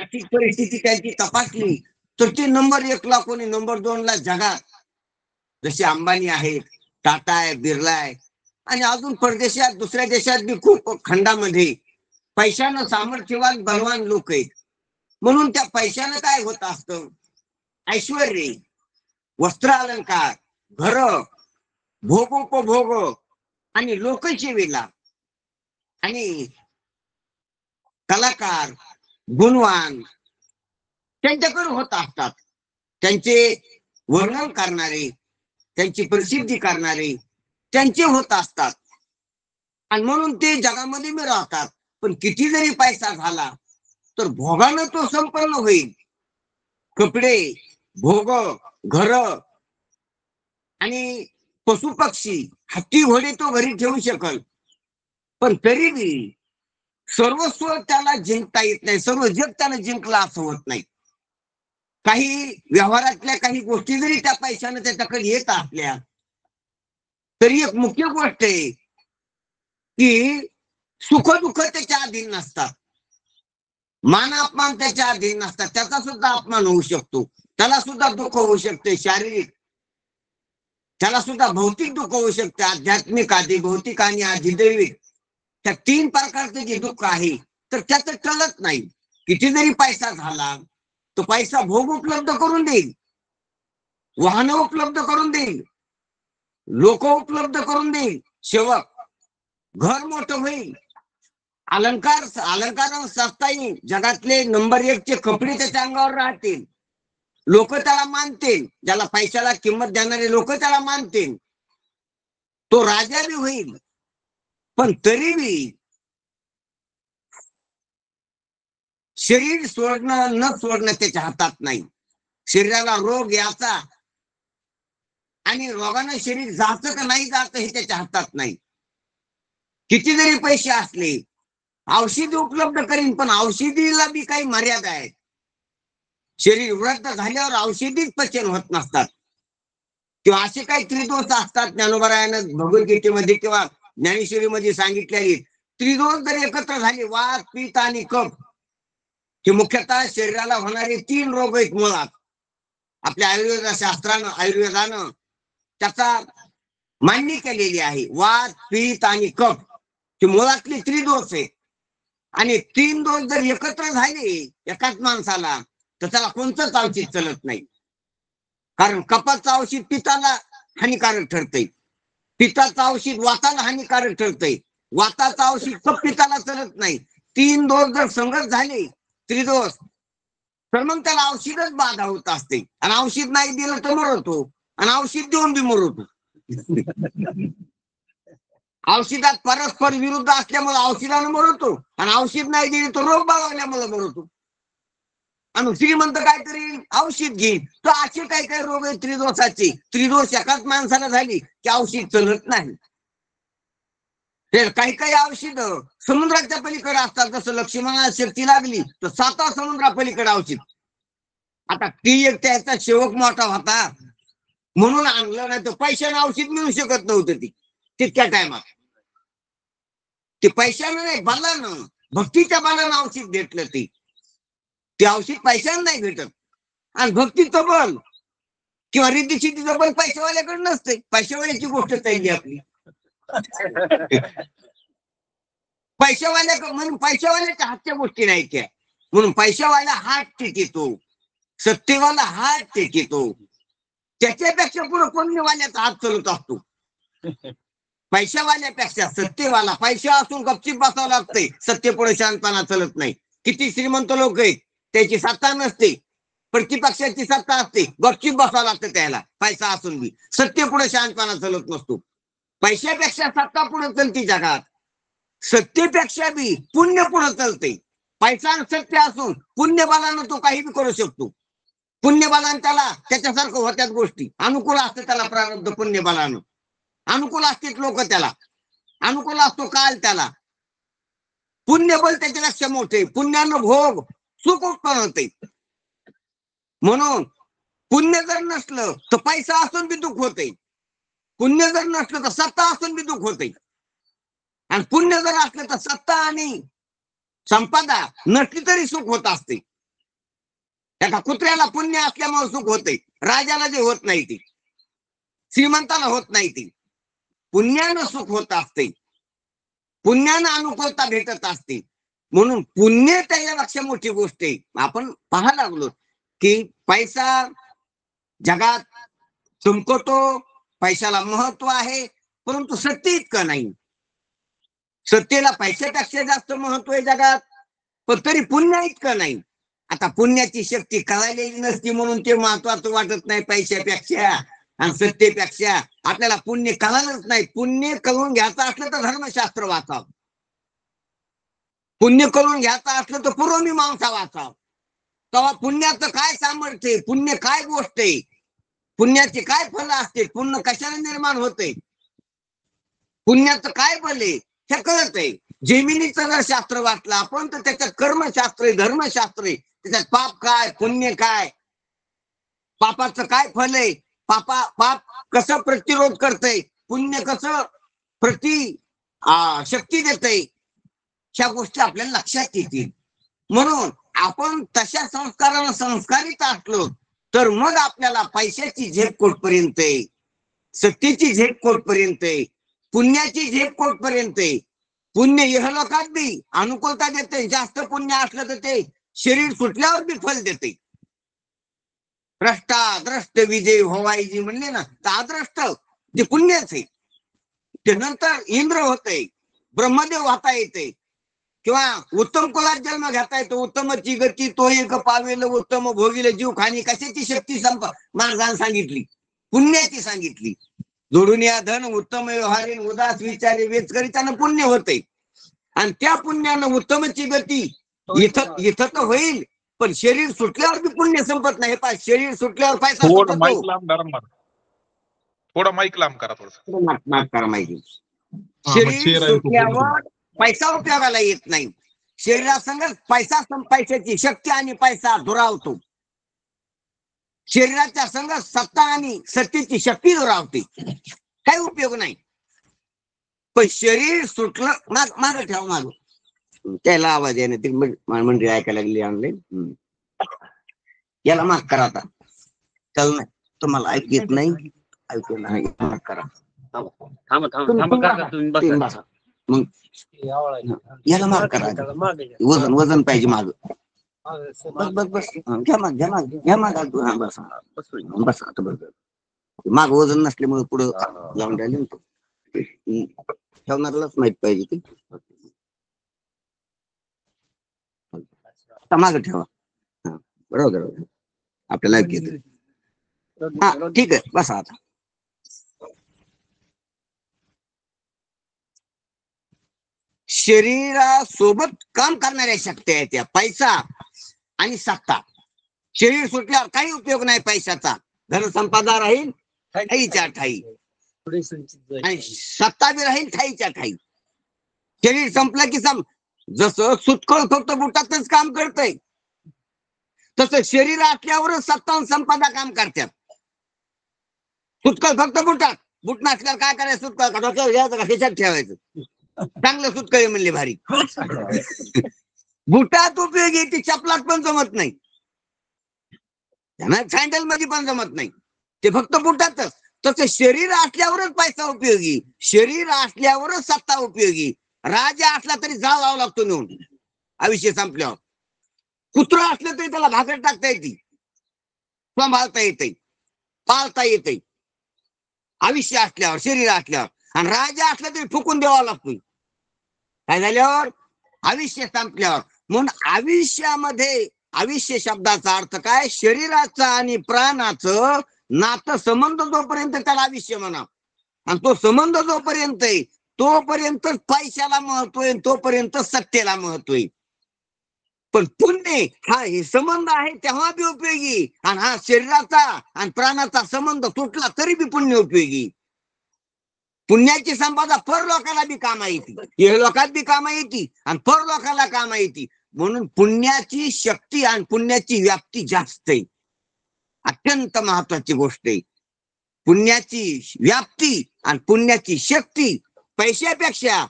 आर्थिक परिस्थिती त्यांची तपासली तर ते नंबर 1ला, कोणी नंबर 2ला जगात. जसे अंबानी आहेत, टाटा आहे, बिर्ला आहे, आणि अजून परदेशात दुसऱ्या देशात बी खूप खंडामध्ये पैशानं सामर्थ्यवान बलवान लोक आहेत. म्हणून त्या पैशानं काय होत असतं, ऐश्वर्य, वस्त्र अलंकार, घर, भोगोपभोग आणि लोकसेवेला आणि कलाकार, गुणवान त्यांच्याकडे होत असतात. त्यांचे वर्णन करणारे, त्यांची प्रसिद्धी करणारे त्यांचे होत असतात, आणि म्हणून ते जगामध्ये मी राहतात. पण किती जरी पैसा झाला तर भोगानं तो संपन्न होईल. कपडे, भोग, घर आणि पशु पक्षी, हत्ती घोडे तो घरी ठेवू शकल, पण तरी बी सर्वस्व त्याला जिंकता येत नाही. सर्व जग त्याला जिंकला असं होत नाही. काही व्यवहारातल्या काही गोष्टी जरी त्या पैशाने त्याच्याकडे येत असल्या तरी एक मुख्य गोष्ट आहे की सुख दुःख त्याच्या अधीन नसतात, मान अपमान त्याच्या अधीन नसतात. त्याचा सुद्धा अपमान होऊ शकतो, त्याला सुद्धा दुःख होऊ शकते शारीरिक, त्याला सुद्धा भौतिक दुःख होऊ शकते, आध्यात्मिक, आधी भौतिक आणि अधिदैविक. त्या 3 प्रकारचे जे दुःख आहे तर त्याचं टळत नाही. किती जरी पैसा झाला तो पैसा भोग उपलब्ध करून देईल, वाहन उपलब्ध करून देईल, लोक उपलब्ध करून देईल, सेवक, घर मोठं होईल, अलंकार सस्ता येईल, जगातले नंबर 1चे कपडे त्याच्या अंगावर राहतील, लोक त्याला मानतील, ज्याला पैशाला किंमत देणारे लोक त्याला मानतील, तो राजा बी होईल. पण तरी बी शरीर सोडणं न सोडणं त्याच्या हातात नाही. शरीराला रोग याचा आणि रोगानं शरीर जातं का नाही जातं हे त्याच्या हातात नाही. किती जरी पैसे असले, औषधी उपलब्ध करीन, पण औषधीला बी काही मर्यादा आहे. शरीर वृद्ध झाल्यावर औषधीच पचन होत नसतात, किंवा असे काही त्रिदोष असतात. ज्ञानोबरायानं भगवद्गीतेमध्ये किंवा ज्ञानेश्वरीमध्ये सांगितलेली त्रिदोष जर एकत्र झाले, वात, पित्त आणि कफ, हे मुख्यतः शरीराला होणारे 3 रोग आहेत मुळात. आपल्या आयुर्वेदानं त्याचा मान्य केलेली आहे. वात, पित्त आणि कफ हे मुळातले त्रिदोष आहे, आणि 3 दोष जर एकत्र झाले एकाच माणसाला तर त्याला कोणतंच औषध चलत नाही. कारण कफाचं औषध पित्ताला हानिकारक ठरतंय, पित्ताचं औषध वाताला हानिकारक ठरतंय, वाताचं औषध कफ पित्ताला चलत नाही. 3 दोष जर संगत झाले, त्रिदोष, तर मग त्याला औषधच बाधा होत असते, आणि औषध नाही दिलं तर मरतो, आणि औषध देऊन बी मरतो. औषधात परस्पर विरुद्ध असल्यामुळे औषधानं मरतो, आणि औषध नाही दिली तर रोग बाळगल्यामुळे मरतो. आणि श्रीमंत काय करेल, औषध घेईल. तर असे काय काय रोग आहे त्रिदोषाचे, त्रिदोष एकाच माणसाला झाली की औषध चलत नाही. काही काही औषध समुद्राच्या पलीकडे असतात. जसं लक्ष्मणाला शक्ती लागली तर 7 समुद्रापलीकडे औषध. आता ती एक त्याचा सेवक मोठा होता म्हणून आणलं, नाही तर पैशाने औषध मिळू शकत नव्हतं. ती तितक्या टायमात ते पैशाने नाही, बलानं, भक्तीच्या बलानं औषध भेटलं. ते औषध पैशाने नाही भेटत. आणि भक्तीचं बल किंवा रिद्धी-सिद्धीचं बल पैशावाल्याकडे नसते. पैशावाल्याची गोष्ट चालली आपली. म्हणून पैशावाल्याच्या हातच्या गोष्टी नाही त्या. म्हणून पैशावाला हात टेकितो, सत्तेवाला हात टेकितो, त्याच्यापेक्षा पुढे पुण्यवाल्याचा हात चालत असतो. पैशावाल्यापेक्षा सत्तेवाला, पैसा असून गपचीप बसावं लागतंय, सत्य पुढे शांतपणा चालत नाही. किती श्रीमंत लोक आहेत त्याची सत्ता नसते, प्रतिपक्षाची सत्ता असते, गपचीप बसावं लागतं त्याला, पैसा असून बी सत्य पुढे शांतपणा चालत नसतो. पैशापेक्षा सत्ता पुढे चलते जगात, सत्तेपेक्षा बी पुण्य पुढे चालते. पैसा सत्य असून पुण्यबलानं तो काही बी करू शकतो. पुण्यबलानं त्याला त्याच्यासारखं होत्याच गोष्टी अनुकूल असते, त्याला प्रारब्ध पुण्यबलानं अनुकूल असतील लोक, त्याला अनुकूल असतो काल, त्याला पुण्यबल त्याच्यापेक्षा मोठे, पुण्यानं भोग सुख उत्पन्न होते. म्हणून पुण्य जर नसलं तर पैसा असून बी दुःख होते, पुण्य जर नसलं तर सत्ता असून बी दुःख होते, आणि पुण्य जर असलं तर सत्ता आणि संपदा नसली तरी सुख होत असते. एका कुत्र्याला पुण्य असल्यामुळे सुख होते, राजाला जे होत नाही ते, श्रीमंताला होत नाही ते. पुण्यानं सुख होत असते, पुण्यानं अनुकूलता भेटत असते. म्हणून पुण्य त्याच्यापेक्षा मोठी गोष्ट आहे. आपण पाहायला लागलो की पैसा जगात चमकतो, पैशाला महत्व आहे, परंतु सत्य इतकं नाही. सत्तेला पैशापेक्षा जास्त महत्व आहे जगात, पण तरी पुण्य इतकं नाही. आता पुण्याची शक्ती कळालेली नसती म्हणून ते महत्वाचं वाटत नाही पैशापेक्षा आणि सत्तेपेक्षा. आपल्याला पुण्य कळालंच नाही. पुण्य कळून घ्यायचं असलं तर धर्मशास्त्र वाचावं, पुण्य करून घ्यायचं असलं तर पूर्वमीमांसा वाचावं. तेव्हा पुण्याचं काय सामर्थ्य, पुण्य काय गोष्ट आहे, पुण्याचे काय फल असते, पुण्य कशाला निर्माण होते, पुण्याचं काय बल आहे हे कळत आहे. जमिनीचं जर शास्त्र वाचलं आपण तर त्याच्यात कर्मशास्त्र आहे, धर्मशास्त्र आहे. त्याच्यात पाप काय, पुण्य काय, पापाचं काय फल आहे, पाप कसं प्रतिरोध करतंय, पुण्य कसं शक्ती देतंय, ह्या गोष्टी आपल्याला लक्षात येतील. म्हणून आपण तशा संस्कारानं संस्कारित असलो तर मग आपल्याला पैशाची झेप कोटपर्यंत आहे, सत्तेची झेप कोटपर्यंत आहे, पुण्याची झेप कोटपर्यंत आहे. पुण्य इहलोकात बी अनुकूलता देते, जास्त पुण्य असलं तर ते शरीर सुटल्यावर बी फल देते. द्रष्टा द्रष्ट विजय होवायजी म्हणले ना, तर अद्रष्ट जे पुण्यच आहे ते नंतर इंद्र होते, ब्रह्मदेव होता येते, किंवा उत्तम कुलात जन्म घेता येतो. उत्तमची गती तो एक पावेल, उत्तम भोगील जीव खाणी. कशाची शक्ती माणसानं सांगितली? पुण्याची सांगितली. जोडून या धन उत्तम व्यवहारी उदास विचारे वेच करी त्यानं पुण्य होते. आणि त्या पुण्यानं उत्तमची गती इथं तर होईल, पण शरीर सुटल्यावर बी पुण्य संपत नाही. शरीर सुटल्यावर पैसा थोडं माईक लांब करा, माफ करा माहिती. शरीर सुटल्यावर पैसा उपयोगाला येत नाही. शरीरासंग पैशाची शक्ती आणि पैसा दुरावतो. शरीराच्या संग सत्ता आणि सत्तेची शक्ती दुरावते, काही उपयोग नाही. पण शरीर सुटलं, माग ठेवा, माग त्याला आवाज आहे ना, ती मंडळी ऐकायला लागली ऑनलाईन. याला माग करा आता, चल नाही तुम्हाला ऐक येत नाही, ऐकू नाही, माग करा. मग याला माग करा, वजन पाहिजे माग. बस बस घ्या माग, घ्या माग. हा बस बस आता बस. माग वजन नसल्यामुळे पुढं जाऊन राहिले ना, ठेवणारलाच माहित पाहिजे ते. माग ठेवा, बरोबर आपल्याला ऐक येत. हा ठीक आहे, बसा आता. शरीरासोबत काम करणाऱ्या शक्ती आहेत त्या, पैसा आणि सत्ता. शरीर सुटल्यावर काही उपयोग नाही पैशाचा. धनसंपदा राहील ठाईच्या ठाई, आणि सत्ता बी राहील ठाईच्या ठाई. शरीर संपलं की जसं सुटकळ फक्त बुटातच काम करतंय, तसं शरीर असल्यावरच सत्ता आणि संपदा काम करतात. सुटकळ फक्त बुटात, बुट नसल्यावर काय करायचं? सुटकळ डोक्यावर घ्यायचं का खिशात ठेवायचं? चांगलं सुटकळ म्हणले भारी. बुटात उपयोगी, ती चपलात पण जमत नाही, त्यांना सँडल मध्ये पण जमत नाही, ते फक्त बुटातच. तसं शरीर असल्यावरच पैसा उपयोगी, शरीर असल्यावरच सत्ता उपयोगी. राजा असला तरी जाळ लावा लागतो नेऊन आयुष्य संपल्यावर. कुत्र असलं तरी त्याला भाकर टाकता येते, सांभाळता येते, पाळता येते आयुष्य असल्यावर, शरीर असल्यावर. आणि राजा असला तरी फुकून द्यावा लागतो काय झाल्यावर? आयुष्य संपल्यावर. म्हणून आयुष्यामध्ये, आयुष्य शब्दाचा अर्थ काय? शरीराचं आणि प्राणाचं नातं, संबंध जोपर्यंत त्याला आयुष्य म्हणा. आणि तो संबंध जोपर्यंत आहे तोपर्यंत पैशाला महत्व आहे, तोपर्यंत सत्तेला महत्व आहे. पण पुण्य हा हे संबंध आहे तेव्हा बी उपयोगी, आणि हा शरीराचा आणि प्राणाचा संबंध तुटला तरी बी पुण्य उपयोगी. पुण्याची संपदा परलोकाला बी कामा येते, हे लोकात बी कामा येते आणि परलोकाला कामा येते. म्हणून पुण्याची शक्ती आणि पुण्याची व्याप्ती जास्त आहे. अत्यंत महत्वाची गोष्ट आहे. पुण्याची व्याप्ती आणि पुण्याची शक्ती पैशापेक्षा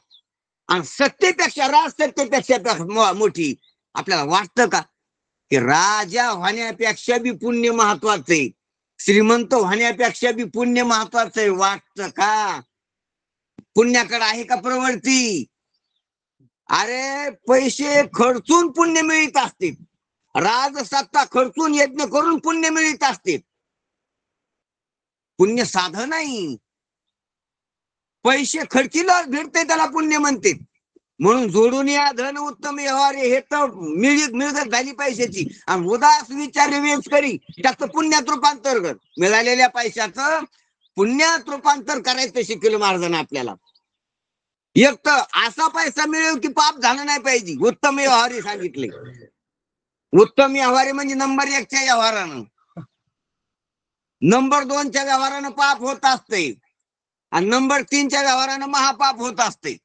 आणि सत्तेपेक्षा, राजसत्तेपेक्षा मोठी आपल्याला वाटतं का? की राजा होण्यापेक्षा बी पुण्य महत्वाचंय, श्रीमंत होण्यापेक्षा बी पुण्य महत्वाचंय. वाटतं का? पुण्याकडे आहे का प्रवृत्ती? अरे पैसे खर्चून पुण्य मिळत असतील, राजसत्ता खर्चून यज्ञ करून पुण्य मिळत असतील. पुण्य साधं नाही, पैसे खर्चीला भेटते त्याला पुण्य म्हणते. म्हणून जोडून या धन उत्तम व्यवहार हे तर मिळत झाली पैशाची. आणि उदास विचार वेच करी त्याचं पुण्यात रूपांतर कर. मिळालेल्या पैशाचं पुण्यात रूपांतर करायचं शिकवलं महाराजांना आपल्याला. एक तर असा पैसा मिळेल की पाप झालं नाही पाहिजे. उत्तम व्यवहार सांगितले. उत्तम व्यवहार म्हणजे नंबर 1च्या व्यवहारानं, नंबर 2च्या व्यवहारानं पाप होत असते, आणि नंबर 3च्या व्यवहारानं महापाप होत असते.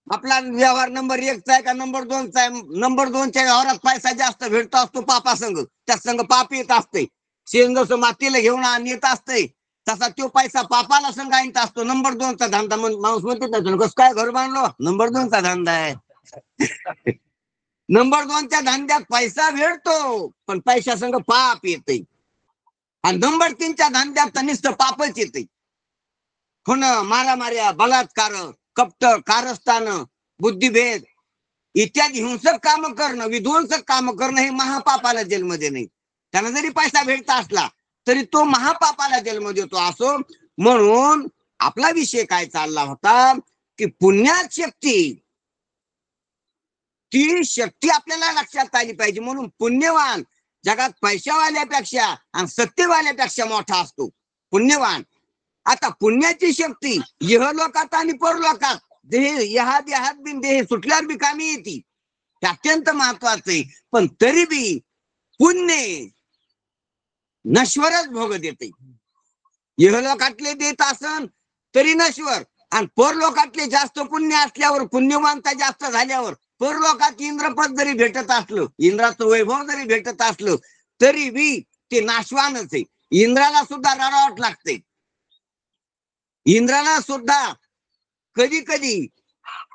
आपला व्यवहार नंबर 1चा आहे का नंबर 2चा आहे? नंबर 2च्या व्यवहारात पैसा जास्त भेटतो असतो पापासंग, त्या संग पाप येत असते. शेण जसं मातीला घेऊन येत असते तसा तो पैसा पापाला संग आणत असतो. नंबर 2चा धंदा. माणूस म्हणते कसं काय घर बांधलो? नंबर 2चा धंदा आहे. नंबर 2च्या धंद्यात पैसा भेटतो पण पैशा संग पाप येते. आणि नंबर 3च्या धंद्यात नुसतं पापच येते. खून, मारामाऱ्या, बलात्कार, कपट, कारस्थान, बुद्धिभेद इत्यादी हिंसक काम करणं, विध्वंसक काम करणं हे महापापाला जन्म देणे. त्यांना जरी पैसा भेटता असला तरी तो महापापाला जन्म देतो. असो, म्हणून आपला विषय काय चालला होता की पुण्यात शक्ती, ती शक्ती आपल्याला लक्षात आली पाहिजे. म्हणून पुण्यवान जगात पैशावाल्यापेक्षा आणि सत्यवाल्यापेक्षा मोठा असतो पुण्यवान. आता पुण्याची शक्ती इहलोकात आणि परलोकात देह ह्या देहात बिन देह सुटल्यावर बी कामी येते. ते अत्यंत महत्वाचं आहे. पण तरी बी पुण्य नश्वरच भोग देते. इहलोकातले देत असन तरी नश्वर, आणि परलोकातले जास्त पुण्य असल्यावर, पुण्यवानता जास्त झाल्यावर परलोकात इंद्रपद जरी भेटत असलं, इंद्राचं वैभव जरी भेटत असलं तरी बी ते नाशवानच आहे. इंद्राला सुद्धा रडावट लागते. इंद्राला सुद्धा कधी कधी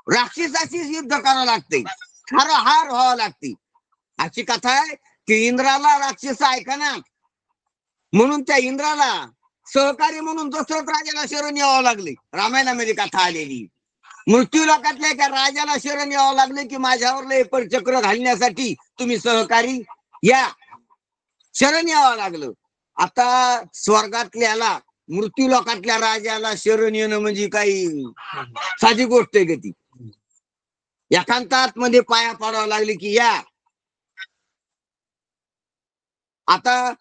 राक्षसाशी युद्ध करावं लागते, हार व्हावं लागते. अशी कथा आहे की इंद्राला राक्षस ऐकना म्हणून त्या इंद्राला सहकारी म्हणून दशरथ राजाला शरण यावं लागले. रामायणामध्ये कथा आलेली. मृत्यू लोकातल्या एका राजाला शरण यावं लागले की माझ्यावर लेपर चक्र घालण्यासाठी तुम्ही सहकारी या. शरण यावं लागलं. आता स्वर्गातल्याला मृत्यू लोकातल्या राजाला शरण येणं म्हणजे काही साधी गोष्ट आहे का ती? एकांतात मध्ये पाया पाडावं लागले की या. आता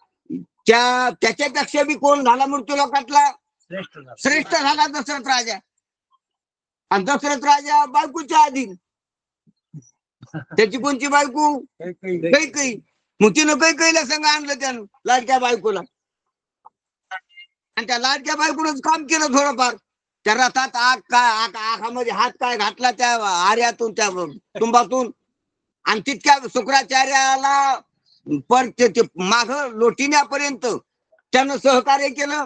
त्याच्यापेक्षा बी कोण झाला मृत्यू लोकातला? श्रेष्ठ झाला दशरथ राजा. आणि दशरथ राजा बायकोच्या अधीन. त्याची कोणची बायको? कैकई. मग तिनं कैकईला संग आणलं त्यानं, लाडक्या बायकोला. आणि त्या लाडक्या बायकोनच काम केलं थोडंफार. त्या रथात आखामध्ये हात काय घातला त्या आर्यातून, त्या तुंबातून, आणि तितक्या शुक्राचार्याला पर माग लोटिण्यापर्यंत त्यानं सहकार्य केलं.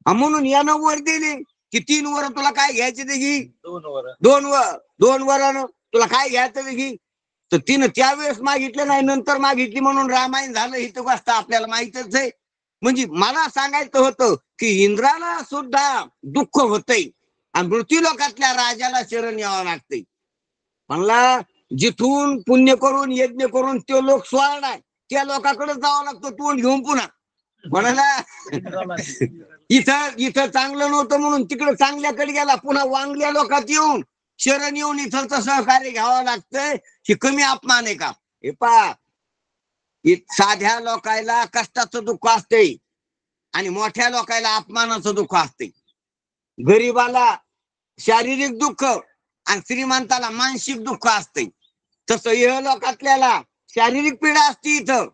म्हणून यानं वर दिली की 3 वर तुला काय घ्यायचे ते घे, 2 वर तुला काय घ्यायचं ते घे. तर तिनं त्यावेळेस मागितलं नाही, नंतर मागितली म्हणून रामायण झालं. ही तर गोष्ट आपल्याला माहितच आहे. म्हणजे मला सांगायचं होतं की इंद्राला सुद्धा दुःख होतंय आणि मृत्यू लोकातल्या राजाला शरण यावं लागतंय. म्हणला जिथून पुण्य करून यज्ञ करून तो लोक स्वाळलाय त्या लोकांकडे जावं लागतं तोंड घेऊन पुन्हा. म्हणाला इथं चांगलं नव्हतं म्हणून तिकडे चांगल्याकडे गेला, पुन्हा वांगल्या लोकात येऊन शरण येऊन इथं सहकार्य घ्यावं लागतंय. ही कमी अपमान आहे का? हे पा, साध्या लोकायला कष्टाचं दुःख असते आणि मोठ्या लोकायला अपमानाचं दुःख असते. गरीबाला शारीरिक दुःख आणि श्रीमंताला मानसिक दुःख असते. तसं इह लोकातल्याला शारीरिक पीडा असते इथं,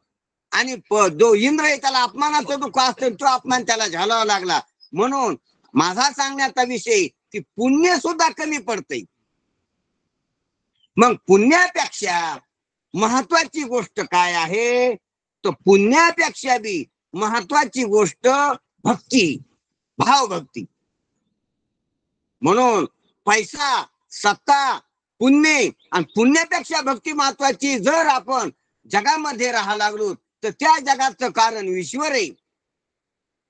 आणि जो इंद्र आहे त्याला अपमानाचं दुःख असते. तो अपमान त्याला झेलावा लागला. म्हणून माझा सांगण्याचा विषय की पुण्य सुद्धा कमी पडते. मग पुण्यापेक्षा महत्वाची गोष्ट काय आहे? तर पुण्यापेक्षा बी महत्वाची गोष्ट भक्ती, भावभक्ती. म्हणून पैसा, सत्ता, पुण्य आणि पुण्यापेक्षा भक्ती महत्वाची. जर आपण जगामध्ये राहा लागलो तर त्या जगाचं कारण ईश्वर आहे.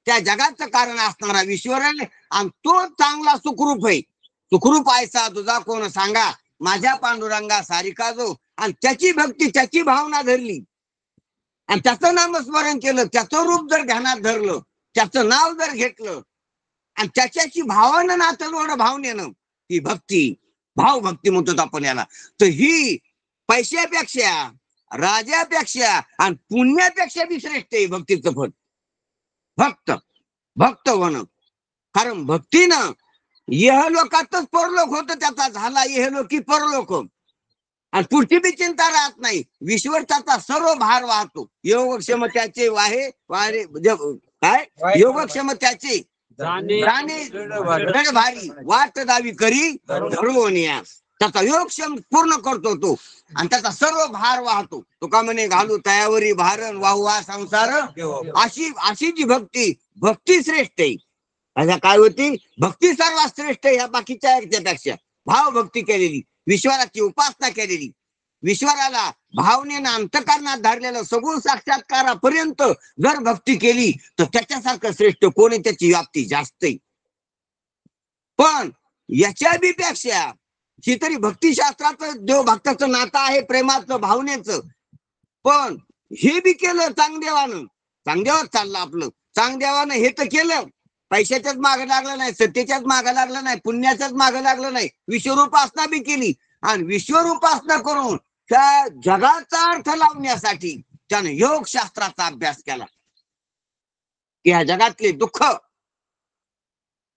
त्या जगाचं कारण असणारा ईश्वर आहे आणि तो चांगला सुखरूप आहे. सुखरूप आयसा तुझा कोण सांगा, माझ्या पांडुरंगा सारिका जो. आणि त्याची भक्ती, त्याची भावना धरली आणि त्याचं नामस्मरण केलं, त्याचं रूप जर ध्यानात धरलं, त्याचं नाव जर घेतलं आणि त्याच्याशी भावानं नातं जोडलं, भावनेनं, ही भक्ती, भावभक्ती म्हणतो आपण याला. तर ही पैशापेक्षा, राजापेक्षा आणि पुण्यापेक्षा बी श्रेष्ठ आहे भक्तीचं फळ. भक्त होणं. कारण भक्तीनं इहलोकातच परलोक होतं, त्याचा झाला इहलोकी परलोक. आणि पुढची बी चिंता राहत नाही. ईश्वर त्याचा सर्व भार वाहतो. योगक्षम त्याचे वाहे वारे काय योगक्षम त्याचे जाणे भारी वाट दावी करी धरवण्यास. त्याचा योगक्षम पूर्ण करतो तो आणि त्याचा सर्व भार वाहतो. तुका म्हणे घालू तयावरी भारण वाहू हा संसार. अशी जी भक्ती श्रेष्ठ आहे. अशा काय होती भक्ती सर्वात श्रेष्ठ ह्या बाकीच्या याच्यापेक्षा. भाव भक्ती केलेली, ईश्वराची उपासना केलेली, ईश्वराला भावनेनं अंतकरणात धरलेलं सगुण साक्षात्कारापर्यंत जर भक्ती केली तर त्याच्यासारखं श्रेष्ठ कोणी, त्याची व्याप्ती जास्त आहे. पण याच्या बी पेक्षा ही तरी भक्तिशास्त्राचं देव भक्ताचं नातं आहे, प्रेमाचं, भावनेचं. पण हे बी केलं चांगदेवानं, चांगदेवाच चाललं आपलं. चांगदेवानं हे तर केलं, पैशाच्याच मागे लागलं नाही, सत्तेच्याच मागे लागलं नाही, पुण्याच्याच मागे लागलं नाही, विश्वरूपासना बी केली. आणि विश्वरूपासना करून त्या जगाचा अर्थ लावण्यासाठी त्यानं योगशास्त्राचा अभ्यास केला की ह्या जगातले दुःख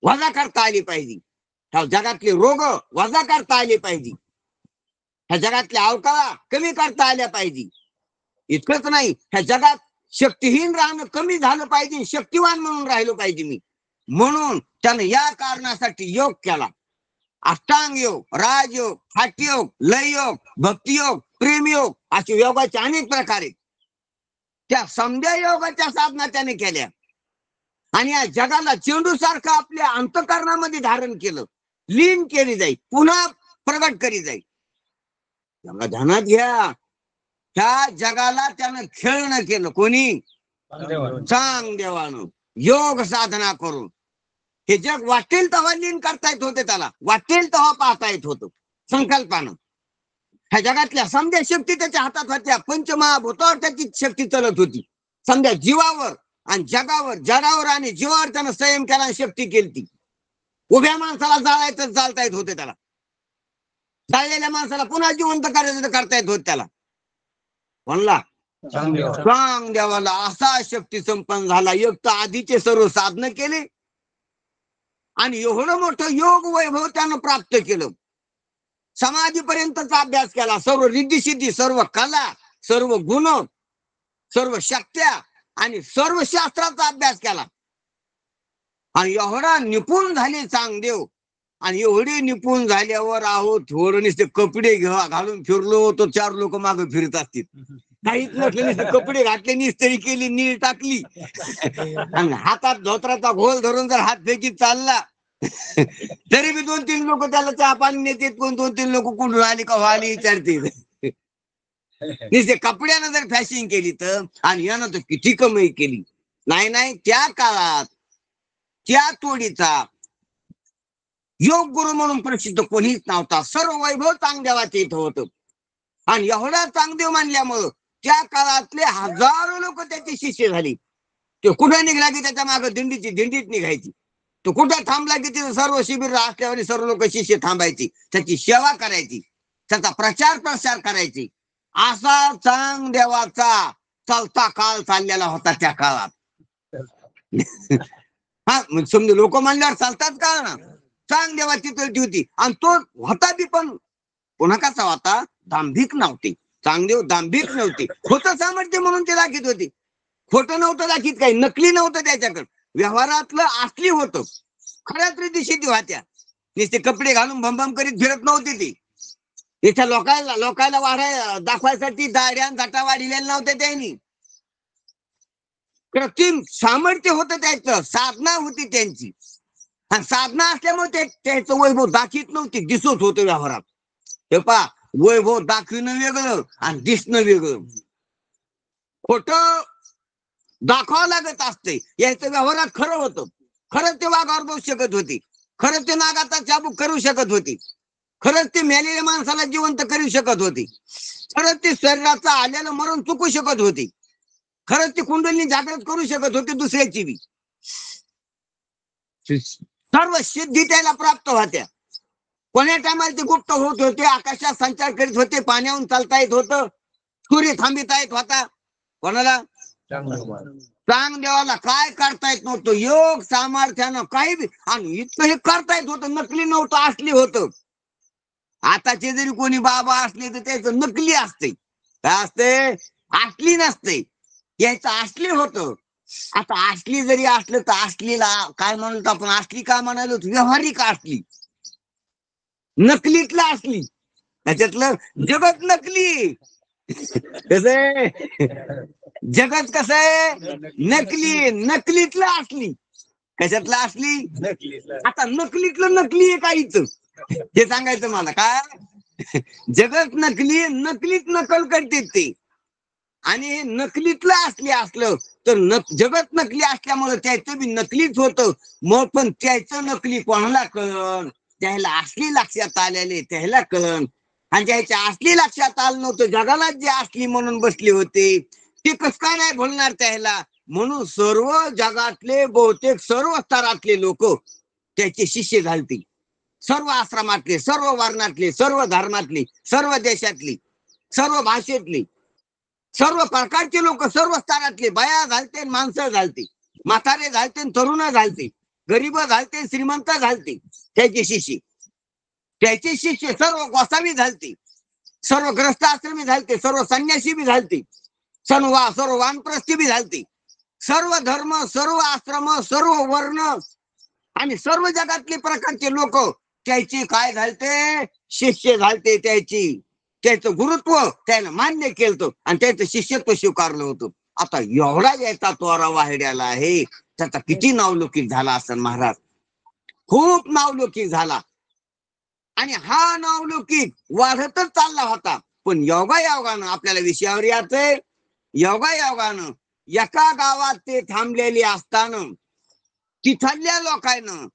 वजा करता आली पाहिजे, ह्या जगातले रोग वजा करता आले पाहिजे, ह्या जगातल्या अवकाळा कमी करता आल्या पाहिजे. इतकंच नाही, ह्या जगात शक्तिहीन राहणं कमी झालं पाहिजे, शक्तिवान म्हणून राहिलो पाहिजे मी. म्हणून त्यानं या कारणासाठी योग केला. अष्टांग योग, राजयोग, हठयोग, लययोग, भक्तियोग, प्रेमयोग असे योगाचे अनेक प्रकार आहेत. त्या समध्या योगाच्या साधना त्याने केल्या आणि या जगाला चेंडू सारखं आपल्या अंतकरणामध्ये धारण केलं, लीन केली जाईल, पुन्हा प्रगट करी जाईल. ध्यानात घ्या, त्या जगाला त्यानं खेळणं केलं. कोणी? चांगदेवानं योग साधना करून. हे जग वाटेल तेव्हा लीन करता येत होते, त्याला वाटेल तेव्हा पाहता येत होतं संकल्पानं. ह्या जगातल्या समध्या शक्ती त्याच्या हातात होत्या, पंचमहाभूतावर त्याची शक्ती चालत होती. समध्या जीवावर आणि जगावर, जडावर आणि जीवावर त्यानं संयम केला, शक्ती केली. उभ्या माणसाला जाळायचं चालता येत होते त्याला, जाळलेल्या माणसाला पुन्हा जिवंत करायचं करता येत होत त्याला. म्हणला चांगदेवाला असा शक्ती संपन्न झाला. एक तर आधीचे सर्व साधन केले आणि एवढं मोठं योग वैभव त्यानं प्राप्त केलं. समाधीपर्यंतचा अभ्यास केला, सर्व रिद्धी, सर्व कला, सर्व गुण, सर्व शक्त्या आणि सर्व शास्त्राचा अभ्यास केला. आणि एवढा निपुण झाले चांगदेव. आणि एवढे निपुण झाल्यावर आहो थोडं नुसते कपडे घालून फिरलो तर 4 लोक मागे फिरत असतील. काहीच नसले, कपडे घातले, निस्तरी केली, नीळ टाकली आणि हातात धोत्राचा घोल धरून जर हात फेकीत चालला तरी बी 2-3 लोक त्याला चहा पाणी नेतात. कोण 2-3 लोक कुठून आली का व्हाली विचारतील. नुसते कपड्यानं जर फॅशन केली तर, आणि यानं तर किती कमाई केली. नाही, त्या काळात त्या तोडीचा योग गुरु म्हणून प्रसिद्ध कोणीच नव्हता. सर्व वैभव चांगदेवाचे इथं होतं. आणि एवढा चांगदेव मानल्यामुळं त्या काळातले हजारो लोक त्याचे शिष्य झाले. ते कुठं निघला की त्याच्या मागे दिंडीत निघायची. तो कुठं थांबला की तिथं सर्व शिबिर असल्यावर सर्व लोक शिष्य थांबायची, त्याची सेवा करायची, त्याचा प्रचार प्रसार करायची. असा चांगदेवाचा चालता काळ चाललेला होता त्या काळात. हा समजा लोक म्हणल्यावर चालतात का ना, चांगदेवाची तळटी होती. आणि तो होता बी, पण पुन्हा कसा होता, दांभिक नव्हते. चांगदेव दांभिक नव्हते, खोटं सामर्थ्य म्हणून ते दाखीत होते. खोटं नव्हतं दाखीत, काही नकली नव्हतं त्याच्याकडे, व्यवहारातलं असली होतं. खऱ्याच रिद्धी होत्या. नुसते कपडे घालून भमभम करीत फिरत नव्हते ते. इथं लोकांना वाढाय दाखवायसाठी दाढ्या जाटा वाढलेल्या नव्हत्या त्यांनी. कृत्रिम सामर्थ्य होतं त्याचं, साधना होती त्यांची. आणि साधना असल्यामुळे त्याचं वैभव दाखीत नव्हती, दिसत होतं व्यवहारात. हे पहा, वैभव दाखविणं वेगळं आणि दिसणं वेगळं. खोटं दाखवावं लागत असते. याचं व्यवहारात खरं होतं. खरंच ते वाघावर बसू शकत होती, खरंच ते नागाचा चाबूक करू शकत होती, खरंच ते मेलेल्या माणसाला जिवंत करू शकत होती, खरंच ते शरीराचं आलेलं मरण चुकू शकत होती, खरंच ती कुंडलिनी जागृत करू शकत होती दुसऱ्याची बी. सर्व सिद्धी त्याला प्राप्त होत्या. कोण्या टायमाला ते गुप्त होत होते, आकाशात संचार करीत होते, पाण्याहून चालता येत होतं, सूर्य थांबिता येत होता. कोणाला? चांग देवाला काय करता येत नव्हतं. योग सामर्थ्यानं काही बी. आणि इतकं हे करता येत होतं, नकली नव्हतं, असली होतं. आताचे जरी कोणी बाबा असले तर त्याचं नकली असते. काय असते? असली नसते. याचं असली होतं. आता असली जरी असलं तर असलीला काय म्हणतो आपण? असली का म्हणालो? व्यवहारिक असली, नकलीतला असली. त्याच्यातलं जगत नकली. कसं जगत कसं आहे? नकली. नकलीतलं असली. कशातलं असली? आता नकलीतलं नकली आहे काहीच, हे सांगायचं मला. काय जगत नकली, नकलीत नकल करते ते. आणि नकलीतलं असली असलं तर जगत नकली असल्यामुळे त्याचं बी नकलीच होतं. मग पण त्याचं नकली कोणाला कळण? त्याला असली लक्षात आलेले त्याला कळण. आणि ज्याच्या असली लक्षात आलं नव्हतं, जगाला जे असली म्हणून बसले होते, ते कस काय नाही बोलणार त्याला? म्हणून सर्व जगातले बहुतेक सर्व स्तरातले लोक त्याचे शिष्य झालते. सर्व आश्रमातले, सर्व वर्णातले, सर्व धर्मातले, सर्व देशातली, सर्व भाषेतली, सर्व प्रकारचे लोक, सर्व स्तरातले. बाया झालते, माणसं झालते, म्हातारे झालते, तरुण झालते, गरीब झालते, श्रीमंत झालते. त्याचे शिष्य, त्याचे शिष्य सर्व गोसावी झालते, सर्व ग्रस्त आश्रमी झालते, सर्व संन्यासी बी झालते, सर्व वानप्रस्थी बी झालते. सर्व धर्म, सर्व आश्रम, सर्व वर्ण आणि सर्व जगातले प्रकारचे लोक त्याची काय झालते? शिष्य झालते त्याची. त्याचं गुरुत्व त्यानं मान्य केलं आणि त्याचं शिष्यत्व स्वीकारलं होतं. आता एवढा याचा तोरा वाहिड्याला आहे, त्याचा किती नावलौकिक झाला असेल महाराज, खूप नावलौकिक झाला. आणि हा नावलौकिक वाढतच चालला होता. पण योगायोगानं आपल्याला विषयावर यायचंय. योगायोगानं एका गावात ते थांबलेले असताना तिथल्या लोकांना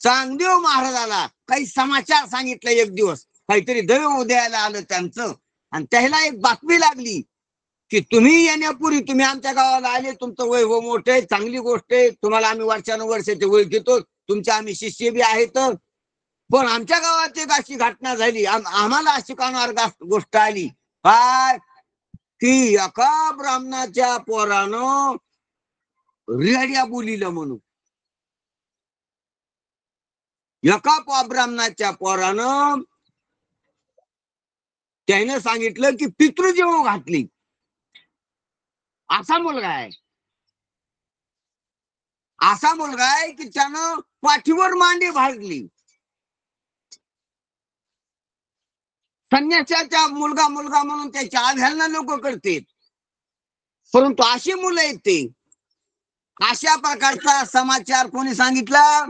चांगदेव महाराजाला काही समाचार सांगितलं. एक दिवस काहीतरी दैव उदयाला आलं त्यांचं, आणि त्याला एक बातमी लागली की तुम्ही येण्यापूर्वी तुम्ही आमच्या गावाला आले, तुमचं वैभव मोठं आहे, चांगली गोष्ट आहे, तुम्हाला आम्ही वर्षानुवर्षाचे ओळखीतो, तुमचे आम्ही शिष्य बी आहेत. पण आमच्या गावात एक अशी घटना झाली, आम्हाला अशी कानावर गोष्ट आली. काय? की एका ब्राह्मणाच्या पोरानं रेड्या बोलिलं म्हणून. एका ब्राह्मणाच्या पोरानं त्याने सांगितलं की पितृजेव घातली. असा मुलगा आहे, असा मुलगा आहे की त्यानं पाठीवर मांडी भाजली. संन्यासाचा मुलगा मुलगा म्हणून त्याच्या अवहेलना लोक करतात. परंतु अशी मुलं आहेत ते. अशा प्रकारचा समाचार कोणी सांगितला?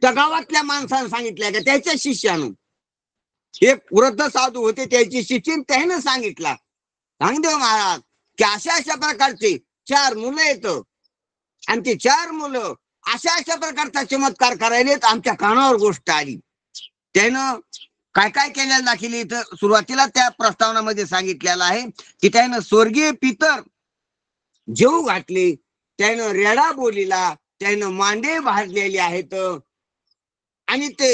त्या गावातल्या माणसानं सांगितलं का त्याच्या शिष्यानं? एक वृद्ध साधू होते, त्याची शिष्य, त्यानं सांगितला, सांगदेव महाराज की अशा अशा प्रकारचे 4 मुलं येत आणि ते 4 मुलं अशा अशा प्रकारचा चमत्कार करायलेत. आमच्या कानावर गोष्ट आली. त्यानं काय काय केलेलं दाखिले इथं सुरुवातीला त्या प्रस्तावनामध्ये सांगितलेलं आहे की त्यानं स्वर्गीय पितर जेऊ घातले, त्यानं रेडा बोलिला, त्यानं मांडे भाजलेले आहेत आणि ते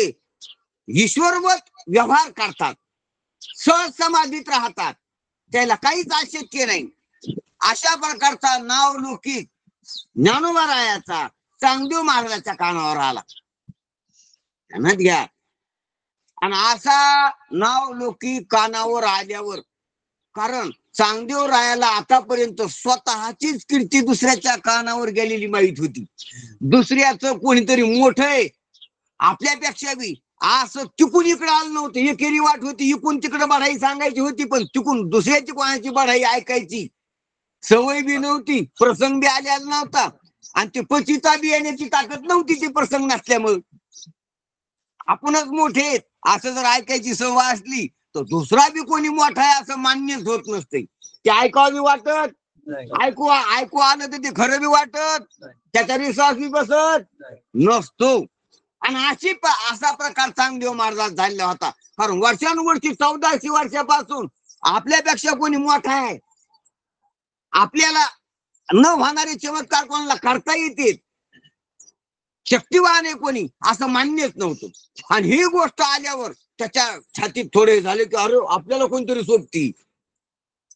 ईश्वरवत व्यवहार करतात, सहज समाधीत राहतात, त्याला काहीच अशक्य नाही. अशा प्रकारचा नावलौकिक ज्ञानोबा चांगदेव महाराजाच्या कानावर आला. ध्यानात घ्या. आणि असा नावलौकिक कानावर आल्यावर, कारण चांगदेव रायाला आतापर्यंत स्वतःचीच कीर्ती दुसऱ्याच्या कानावर गेलेली माहित होती. दुसऱ्याचं कोणीतरी मोठं आहे आपल्यापेक्षा बी असं तिकून इकडे आलं नव्हतं. एकेरी वाट होती, इकून तिकडे बढाई सांगायची होती, पण तिकून दुसऱ्याची कोणाची बढाई ऐकायची सवय बी नव्हती, प्रसंग बी आलेला नव्हता, आणि ते पचिता बी येण्याची ताकद नव्हती ते प्रसंग नसल्यामुळे. आपणच मोठे असं जर ऐकायची सवय असली तर दुसरा बी कोणी मोठा आहे असं मान्यच होत नसते. ते ऐकावं बी वाटत, ऐकू आलं तर ते खरं बी वाटत, त्याचा विश्वास बी बसत नसतो. आणि असा प्रकार चांगदेव महाराज झालेला होता. कारण वर्षानुवर्षी 1400 वर्षापासून आपल्यापेक्षा कोणी मोठा आहे, आपल्याला न होणारे चमत्कार कोणाला करता येते, शक्तिवान आहे कोणी असं मान्यच नव्हतं. आणि ही गोष्ट आल्यावर त्याच्या छातीत थोडे झाले की अरे आपल्याला कोणतरी सोबती.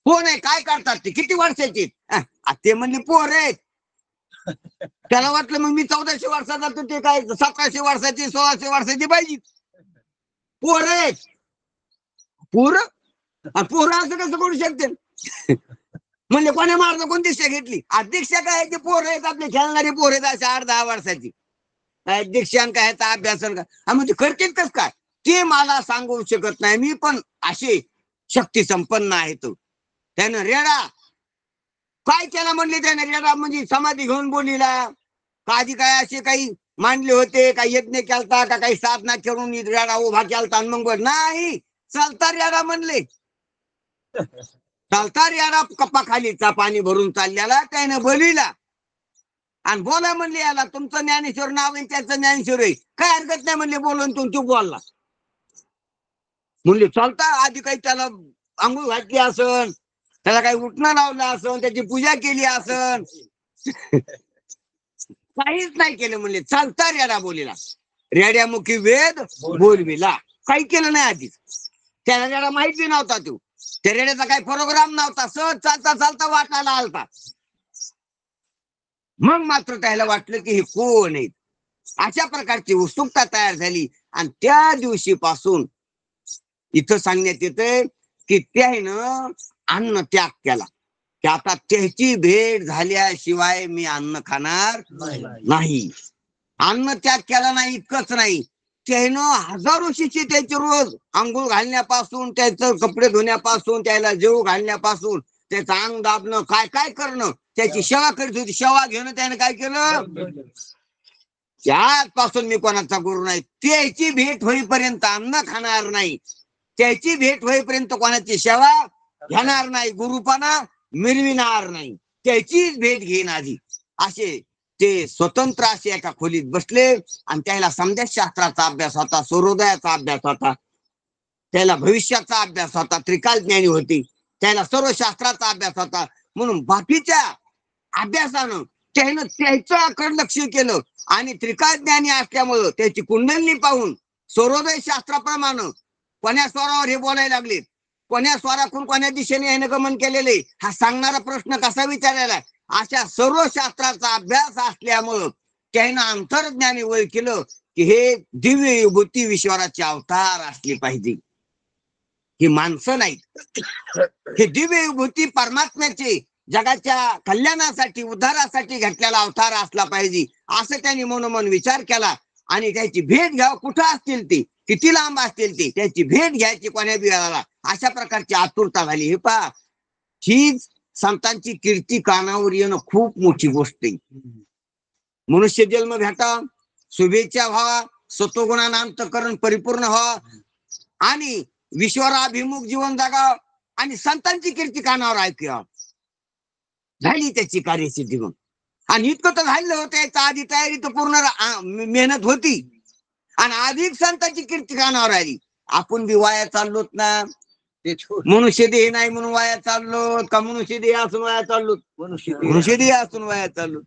कोण आहे, काय करतात ते, किती वर्षाचे ते म्हणले पोर आहेत. त्याला वाटलं मग मी 1400 वर्षाचा तर ते काय 1700 वर्षाची 1600 वर्षाची पाहिजे. पोर आहेत. पोरं असं कसं करू शकते. म्हणले कोण्या मार्ग कोण दीक्षा घेतली. दीक्षा काय ते पोर आहेत आपले खेळणारी पोर आहेत अशा 8-10 वर्षाची. दीक्षान काय अभ्यासन काय म्हणजे करतील कस काय ते मला सांगू शकत नाही मी, पण असे शक्ती संपन्न आहेत. त्यानं रेडा काय केला म्हणले, त्याने रेडा म्हणजे समाधी घेऊन बोलीला का आधी काय असे काही मांडले होते, काही यज्ञ केलता का काही साधना करून रेडा उभा केलता. मग नाही चालता रेडा म्हणले, चालता रेडा कपाखालीचा पाणी भरून चाललेला त्यानं बोलीला. आणि बोला म्हणले याला तुमचं ज्ञानेश्वर नाव आहे त्याचं ज्ञानेश्वर आहे, काय हरकत नाही म्हणले बोलून तू बोलला. म्हणले चालता आधी काही त्याला आंघोळ घातली असन, त्याला काही उठणं लावलं असन, त्याची पूजा केली असन, काहीच नाही केलं. म्हणले चालता रेडा बोलीला, रेड्यामुखी वेद बोलविला. काही केलं नाही आधी. त्याला रेडा माहिती नव्हता. तो त्या रेड्याचा काही प्रोग्राम नव्हता, सहज चालता चालता वाटायला आलता. मग मात्र त्याला वाटलं की हे कोण आहेत. अशा प्रकारची उत्सुकता तयार झाली. आणि त्या दिवशीपासून इथं सांगण्यात येतंय की त्यानं अन्न त्याग केला, की आता त्याची भेट झाल्याशिवाय मी अन्न खाणार नाही. अन्न त्याग केला नाही इतकंच नाही, त्यानं हजारो शिष्य त्याचे रोज आंघोळ घालण्यापासून, त्याचं कपडे धुण्यापासून, त्याला जेव घालण्यापासून, त्याचं अंग दाबणं, काय काय करणं, त्याची सेवा करीत होती. सेवा घेणं त्याने काय केलं, त्यापासून मी कोणाचा गुरु नाही. त्याची भेट होईपर्यंत अन्न खाणार नाही, त्याची भेट होईपर्यंत कोणाची सेवा घेणार नाही, गुरुपणा मिरविणार नाही, त्याचीच भेट घेईन आधी. असे ते स्वतंत्र असे एका खोलीत बसले. आणि त्याला संदेशशास्त्राचा अभ्यास होता, सूर्योदयाचा अभ्यास होता, त्याला भविष्याचा अभ्यास होता, त्रिकाल ज्ञानी होती, त्याला सर्व शास्त्राचा अभ्यास होता. म्हणून बाकीच्या अभ्यासानं त्यानं त्याच्याकडे लक्ष केलं. आणि त्रिकाल ज्ञानी असल्यामुळं त्याची कुंडलिनी पाहून सूर्योदय शास्त्राप्रमाणे कोण्या स्वरावर हे बोलायला लागले, कोण्या स्वरातून कोण्या दिशेने याने गमन केलेले, हा सांगणारा प्रश्न कसा विचारायला. अशा सर्व शास्त्राचा अभ्यास असल्यामुळं त्यानं अंतर्ज्ञानी वय केलं की हे दिव्य विभूती ईश्वराचे अवतार असले पाहिजे, ही माणसं नाहीत. हे दिव्य विभूती परमात्म्याचे जगाच्या कल्याणासाठी उद्धारासाठी घटलेला अवतार असला पाहिजे, असं त्यांनी मनोमन विचार केला. आणि त्याची भेट घ्यावं, कुठं असतील ती, किती लांब असतील ती, त्याची भेट घ्यायची कोण्या बिळाला, अशा प्रकारची आतुरता झाली. हे पहा, ही संतांची कीर्ती कानावर येणं खूप मोठी गोष्ट आहे. मनुष्य जन्म भेटा, शुभेच्छा व्हावा, सत्वगुणानं अंतःकरण परिपूर्ण व्हावा, आणि विश्वराभिमुख जीवन जगावं, आणि संतांची कीर्ती कानावर ऐकूया, झाली त्याची कार्यसिद्धी. मग आणि इतकं तर झालं होतं, याच्या आधी तयारी तर पूर्ण मेहनत होती, आणि अधिक संतांची कीर्ती कानावर आली. आपण बी वाया चाललोत ना, मनुष्य देह नाही म्हणून वाया चाललो का, मनुष्य देह असून वाया चाललो, मनुष्य देह असून वाया चाललो.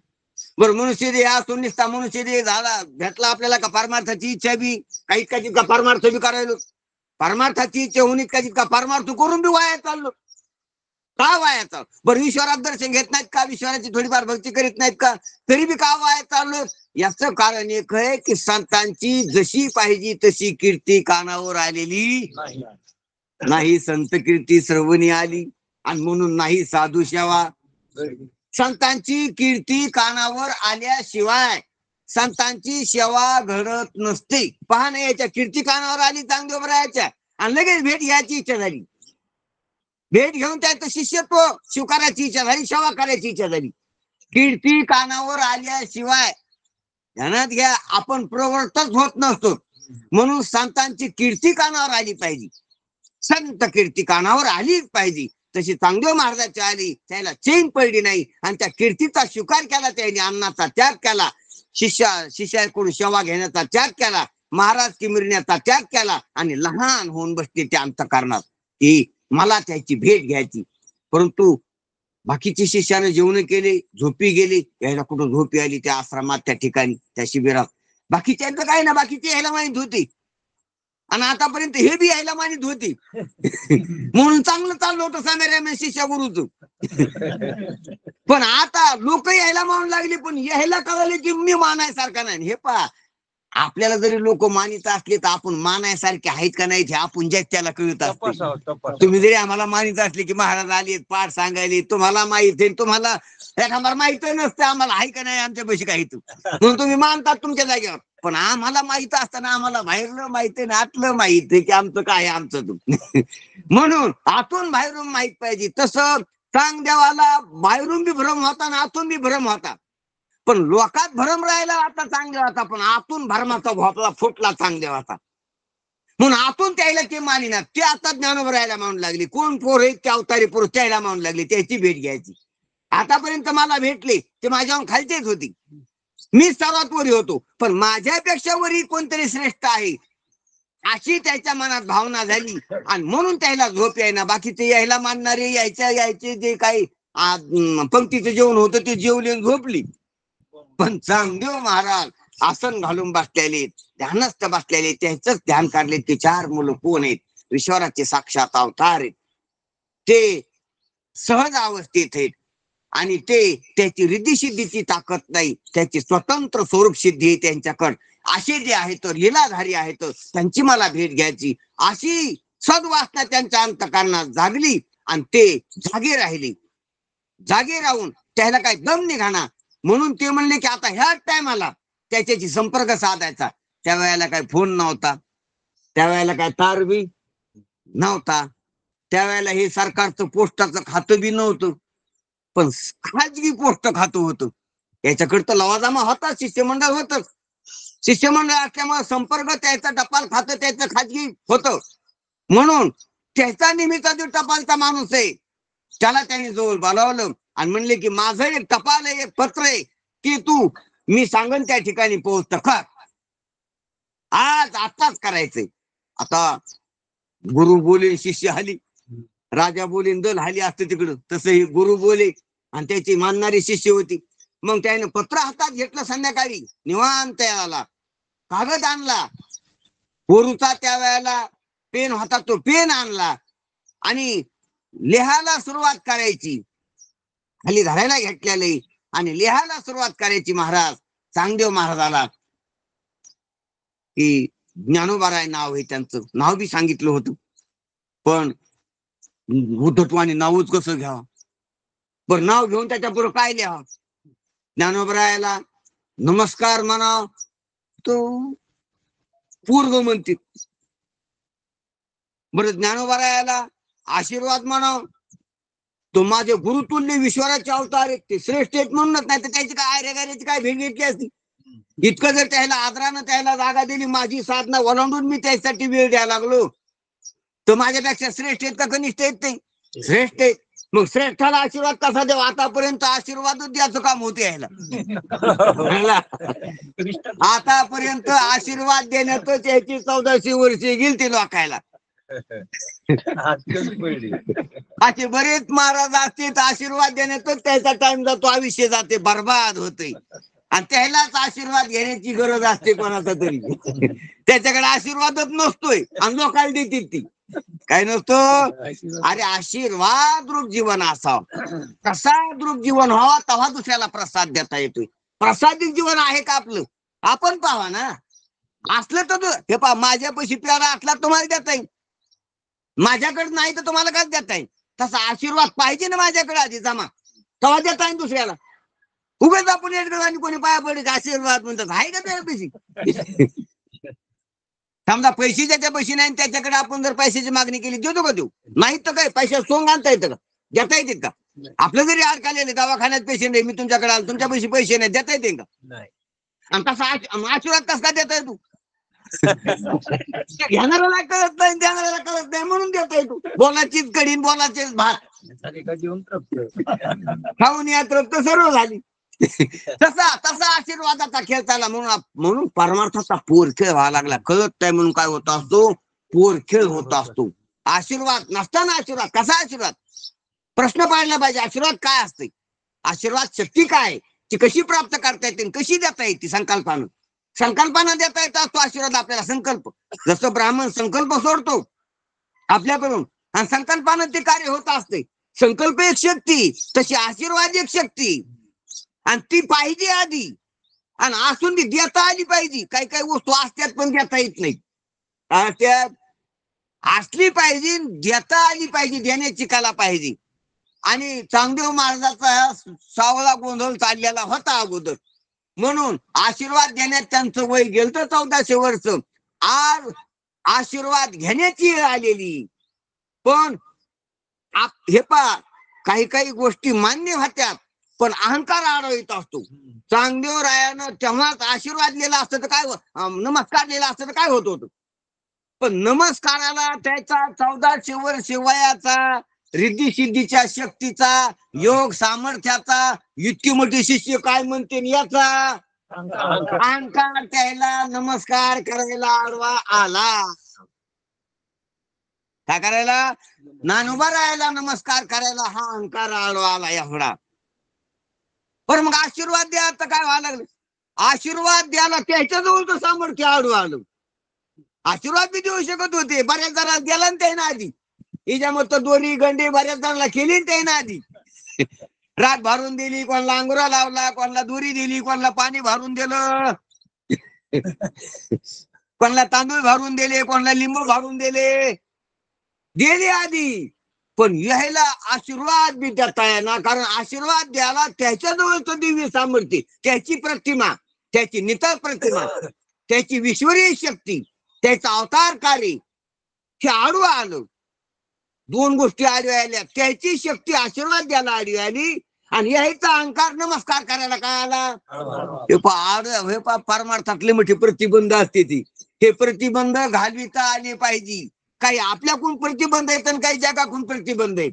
बरं, मनुष्य देह असून निसता मनुष्य देह झाला भेटला आपल्याला का, परमार्थाची इच्छा बी काही इतकाची का परमार्थ बी करायलो, परमार्थाची इच्छा होऊन इतकाची का परमार्थ करून बी वाया चाललो, का वाया चाललो. बरं, ईश्वरात दर्शन घेत नाहीत का, ईश्वराची थोडीफार भक्ती करीत नाहीत का, तरी बी का वाया चाललो. याचं कारण एक आहे की संतांची जशी पाहिजे तशी कीर्ती कानावर आलेली नाही, संत कीर्ती श्रवणी आली, आणि म्हणून नाही साधू सेवा. संतांची कीर्ती कानावर आल्याशिवाय संतांची सेवा घडत नसते. पहा ना, याच्या कीर्ती कानावर आली चांगदेव राहायच्या, आणि लगेच भेट घ्यायची इच्छा झाली, भेट घेऊन त्याचं शिष्यत्व स्वीकारायची इच्छा झाली, सेवा करायची इच्छा झाली. कीर्ती कानावर आल्याशिवाय ध्यानात घ्या आपण प्रवृत्तच होत नसतो. म्हणून संतांची कीर्ती कानावर आली पाहिजे. संत कीर्ती कानावर आलीच पाहिजे. तशी चांगदेव महाराजाची आली, त्याला चैन पडली नाही आणि त्या कीर्तीचा स्वीकार केला. त्याने अन्नाचा त्याग केला, शिष्याकडून सेवा घेण्याचा त्याग केला, महाराज की मिरण्याचा त्याग केला आणि लहान होऊन बसते त्या अंतःकरणात की मला त्याची भेट घ्यायची. परंतु बाकीची शिष्याने जेवण केले, झोपी गेली. यायला कुठं झोपी आली? त्या आश्रमात, त्या ठिकाणी, त्या शिबिरात. बाकीच्यांचं काय ना, बाकीची यायला माहित होती आणि आतापर्यंत हे बी यायला मानित होती. म्हणून चांगलं चाललं होतं सामेऱ्या शिष्या गुरुच. पण आता लोक यायला मानू लागली, पण यायला कळाले की मी मानायसारखा नाही. हे पहा, आपल्याला जरी लोक मानित असले तर आपण मानायसारखे आहेत का नाही हे आपण ज्या त्याला कळत असते. तुम्ही जरी आम्हाला मानित असले की महाराज आले पाठ सांगायले, तुम्हाला माहित आहे, तुम्हाला एखादा माहित नसतं आम्हाला आहे का नाही आमच्या पैसे काही म्हणून तुम्ही मानतात तुमच्या जागेवर. पण आम्हाला माहित असताना आम्हाला बाहेरलं माहित आहे ना आतलं माहित आहे की आमचं काय आहे आमचं तू. म्हणून आतून बाहेरून माहित पाहिजे. तसं चांगदेवाला बाहेरून बी भ्रम होता ना आतून बी भ्रम होता. पण लोकात भरम राहिला आता चांगला होता, पण आतून भरमाचा भोपळा फुटला चांगला होता. म्हणून आतून त्याला ते मानिनात. ते आता ज्ञानोबा राहायला म्हणून लागली. कोण पोर आहेत ते अवतारी पुरुष त्याला म्हणून लागली, त्याची भेट घ्यायची. आतापर्यंत मला भेटले ते माझ्याहून खालचेच होती, मी सर्वात वरी होतो, पण माझ्यापेक्षा वरी कोणतरी श्रेष्ठ आहे अशी त्याच्या मनात भावना झाली आणि म्हणून त्याला झोप यायना. बाकीचे यायला मानणारे यायचे जे काही पंक्तीचं जेवण होतं ते जेवले झोपली. पण चांगदेव महाराज आसन घालून बसलेले, ध्यानस्थ बसलेले, त्याच ध्यान काढले. ते 4 मुलं कोण आहेत? ईश्वराचे साक्षात अवतार आहेत. ते सहज अवस्थेत आहेत आणि ते त्याची रिद्धी सिद्धीची ताकद नाही, त्याची स्वतंत्र स्वरूप सिद्धी आहे त्यांच्याकडे. असे जे आहेत लीलाधारी आहेत त्यांची मला भेट घ्यायची अशी सद्वासना त्यांच्या अंतःकरणात जागली आणि ते जागे राहिले. जागे राहून त्याला काही दम निघाना. म्हणून ते म्हणले की आता ह्या टायमाला त्याच्याशी संपर्क साधायचा. त्यावेळेला काय फोन नव्हता, त्यावेळेला काय तार बी नव्हता, त्यावेळेला हे सरकारचं पोस्टाचं खातं बी नव्हतं, पण खाजगी पोस्ट खातं होतं. याच्याकडे तर लवाजमा होता, शिष्यमंडळ होतं. शिष्यमंडळ असल्यामुळे संपर्क त्याचा टपाल खातं त्याचं खाजगी होतं. म्हणून त्याचा निमित्त जो टपालचा माणूस आहे त्याला त्यांनी जवळ बोलावलं आणि म्हणले की माझं एक टपाल आहे, एक पत्र आहे की तू मी सांगन त्या ठिकाणी पोहोचत खर, आज आताच करायचंय. आता गुरु बोले शिष्य हली, राजा बोले दल हली असतं तिकडं. तसं हे गुरु बोले आणि त्याची मानणारी शिष्य होती. मग त्याने पत्र हातात घेतलं. संध्याकाळी निवांत आला, कागद आणला, गुरुचा त्यावेळेला पेन होता तो पेन आणला आणि लिहायला सुरुवात करायची. खाली धरायला घेतलेले आणि लिहायला सुरुवात करायची. महाराज चांगदेव महाराजाला की ज्ञानोबाराय नाव आहे, त्यांचं नाव बी सांगितलं होतं. पण उद्धटवाणी नावच कसं घ्यावं? बरं नाव घेऊन त्याच्या पुढे काय लिहावं? ज्ञानोबरायाला नमस्कार म्हणाव तो पूर्व म्हणते. बरं ज्ञानोबरायाला आशीर्वाद म्हणाव तो माझे गुरुतुल्य विश्वराचे अवतार आहेत, ते श्रेष्ठ आहेत म्हणूनच. नाही तर त्याची काय आर्यगार्याची काय भेट घेतली असती? इतकं जर त्याला आदरानं त्याला जागा दिली, माझी साधना ओलांडून मी त्यासाठी वेळ द्यायला लागलो, तर माझ्यापेक्षा श्रेष्ठ आहेत का कनिष्ठ आहेत? ते श्रेष्ठ आहेत. मग श्रेष्ठाला आशीर्वाद कसा देऊ? आतापर्यंत आशीर्वादच द्यायचं काम होते यायला. आतापर्यंत आशीर्वाद देण्यातच याची 1400 वर्षे गेली ती लोकायला. असे बरेच महाराज असते, आशीर्वाद देण्यातच त्याचा टाइम जातो, आयुष्य जाते, बर्बाद होते. आणि त्यालाच आशीर्वाद घेण्याची गरज असते कोणाचा तरी. त्याच्याकडे आशीर्वादच नसतोय आणि लोकांना देतील ती. काय नसतो? अरे आशीर्वाद रूप जीवन असावं. प्रसाद रूप जीवन व्हावा, तेव्हा दुसऱ्याला प्रसाद देता येतोय. प्रसादिक जीवन आहे का आपलं? आपण पाहा ना. असलं तर हे पहा, माझ्या पैसे प्यारा असला तुम्हाला देता येईल, माझ्याकडे नाही तर तुम्हाला काय देता येईल? तसा आशीर्वाद पाहिजे ना माझ्याकडे आधी जमा, तेव्हा देता येईल दुसऱ्याला. उगाच आपण एकदा आणि कोणी पाया पडे आशीर्वाद म्हणतात, आहे का त्या पैसे? समजा पैसे ज्याच्या पैसे नाही त्याच्याकडे आपण जर पैशाची मागणी केली, देतो का देऊ? नाही तर काय पैसे सोंग आणता येतं का? देता येतील का? आपलं जरी अडकालेले दवाखान्यात पैसे नाही, मी तुमच्याकडे आलो, तुमच्या पैसे नाही, देता येतील का? आणि तसा आशीर्वाद कसा देता येतो? घेणाऱ्याला कळत नाही, देणाऱ्याला कळत नाही म्हणून देतोय तू. बोलाचीच कडीन बोलाचेच भात, खाऊन या तृप्त सर्व झाली. तसा तसा आशीर्वादाचा खेळ चालला. म्हणून परमार्थाचा पोरखेळ व्हावा लागला. कळत नाही म्हणून काय होत असतो, पोरखेळ होत असतो. आशीर्वाद नसताना आशीर्वाद कसा आशीर्वाद, प्रश्न पाडला पाहिजे. आशीर्वाद काय असते, आशीर्वाद शक्ती काय, ती कशी प्राप्त करता येते, कशी देता येते. संकल्पना देता येतात तो आशीर्वाद आपल्याला. संकल्प जसं ब्राह्मण संकल्प सोडतो आपल्याकडून आणि संकल्पानं ते कार्य होत असते. संकल्प एक शक्ती, तशी आशीर्वाद एक शक्ती, आणि ती पाहिजे आधी, आणि असून ती देता आली पाहिजे. काही काही वस्तू असत्यात पण देता येत नाही, त्यात असली पाहिजे, देता आली पाहिजे, देण्याची कला पाहिजे. आणि चांगदेव महाराजाचा सावळा गोंधळ चाललेला होता अगोदर, म्हणून आशीर्वाद देण्यात त्यांचं वय गेलं 1400 वर्ष. आज आशीर्वाद घेण्याची वेळ आलेली. पण हे पहा, काही काही गोष्टी मान्य होत्यात, पण अहंकार आढळीत असतो. चांगदेव रायानं तेव्हाच आशीर्वाद लिहिला असतं तर काय, नमस्कार लिहिला असतं तर काय होत होतं. पण नमस्काराला त्याचा 1400 वर्ष वयाचा, रिद्धी सिद्धीच्या शक्तीचा, योग सामर्थ्याचा, इतकी मोठी शिष्य काय म्हणते याचा अहंकार त्याला नमस्कार करायला आडवा आला. काय करायला, नानुबा राहायला नमस्कार करायला हा अहंकार आडवा आला एवढा. पण मग आशीर्वाद द्या तर काय व्हायला लागलं, आशीर्वाद द्यायला त्याच्याजवळचं सामर्थ्य आडू आलं. आशीर्वाद बी देऊ शकत होते, बऱ्याच जणांना गेला त्यानं आधी. हिच्या मत दोरी गंडे बऱ्याच जणांना केली त्यानं आधी. रात भरून दिली, कोणाला अंगुरा लावला, कोणाला दोरी दिली, कोणाला पाणी भरून दिलं, कोणाला तांदूळ भरून दिले, कोणाला लिंबू भरून दिले, दिले आधी. पण यायला आशीर्वाद बी देता येणार, कारण आशीर्वाद द्यायला त्याच्याजवळचं दिव्य सामर्थ्य, त्याची प्रतिमा, त्याची नितळ प्रतिमा, त्याची विश्वरीय शक्ती, त्याचा अवतार कार्य हे आडू आलं. दोन गोष्टी आडव्या आल्या, त्याची शक्ती आशीर्वाद द्यायला आडवी आली, आणि यायचा अहंकार नमस्कार करायला काय आला. हे परमार्थातले मोठे प्रतिबंध असते ती. हे प्रतिबंध घालविता आले पाहिजे. काही आपल्याकडून प्रतिबंध आहेत आणि काही जगाकडून प्रतिबंध आहेत.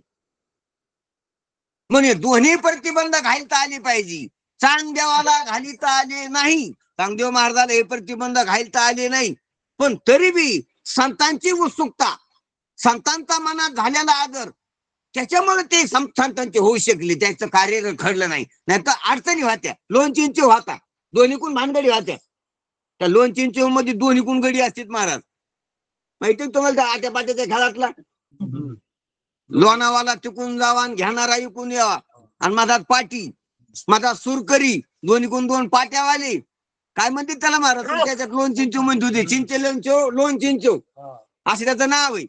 म्हणजे दोन्ही प्रतिबंध घालता आले पाहिजे. चांगदेवाला घालिता आले नाही, चांगदेव महाराजाला हे प्रतिबंध घालता आले नाही, पण तरी बी संतांची उत्सुकता, संतांचा मनात झालेला आदर, त्याच्यामुळे ते संतांचे होऊ शकले. त्याचं कार्य घडलं नाही, नाहीतर अडचणी होत्या, लोणचिंचू होता, दोन्हीकून भानगडी होत्या. त्या लोणचिंचू मध्ये दोन्हीकून गडी असतील महाराज. माहिती तुम्हाला त्या आट्या पाट्याच्या खेळातला, लोणावाला तिकून जावा आणि घेणारा इकून यावा, आणि माझा पाटी, माझा सुरकरी, दोन्हीकून दोन पाट्यावाले, काय म्हणते त्याला महाराज, त्याच्यात लोण चिंचू म्हणत होते, चिंचे लोण चिंचू असं त्याचं नाव आहे.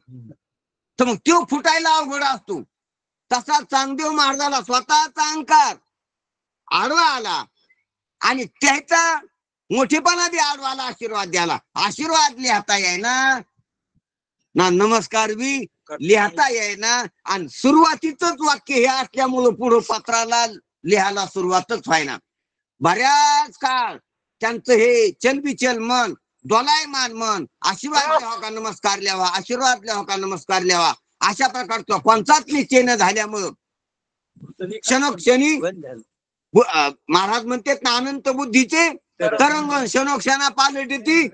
तर मग तो फुटायला अवघड असतो. तसा चांगदेव महाराजाला स्वतःचा अहंकार आडवा आला, आणि त्याचा मोठेपणा बी आडवा आला आशीर्वाद द्यायला. आशीर्वाद लिहता येईना ना, नमस्कार बी लिहता येईना, आणि सुरुवातीच वाक्य हे असल्यामुळं पुढं पत्राला लिहायला सुरुवातच व्हायना. बऱ्याच काळ त्यांचं हे चलबिचल मन, दोलायमान मन, आशीर्वाद लिहावा का नमस्कार लिहावा, आशीर्वाद लिहावा का नमस्कार लिहावा, अशा प्रकारचं कोणताच निश्चय न झाल्यामुळं क्षणोक्षणी महाराज म्हणतात ना, अनंत बुद्धीचे तरंग क्षणोक्षणा पालट येते,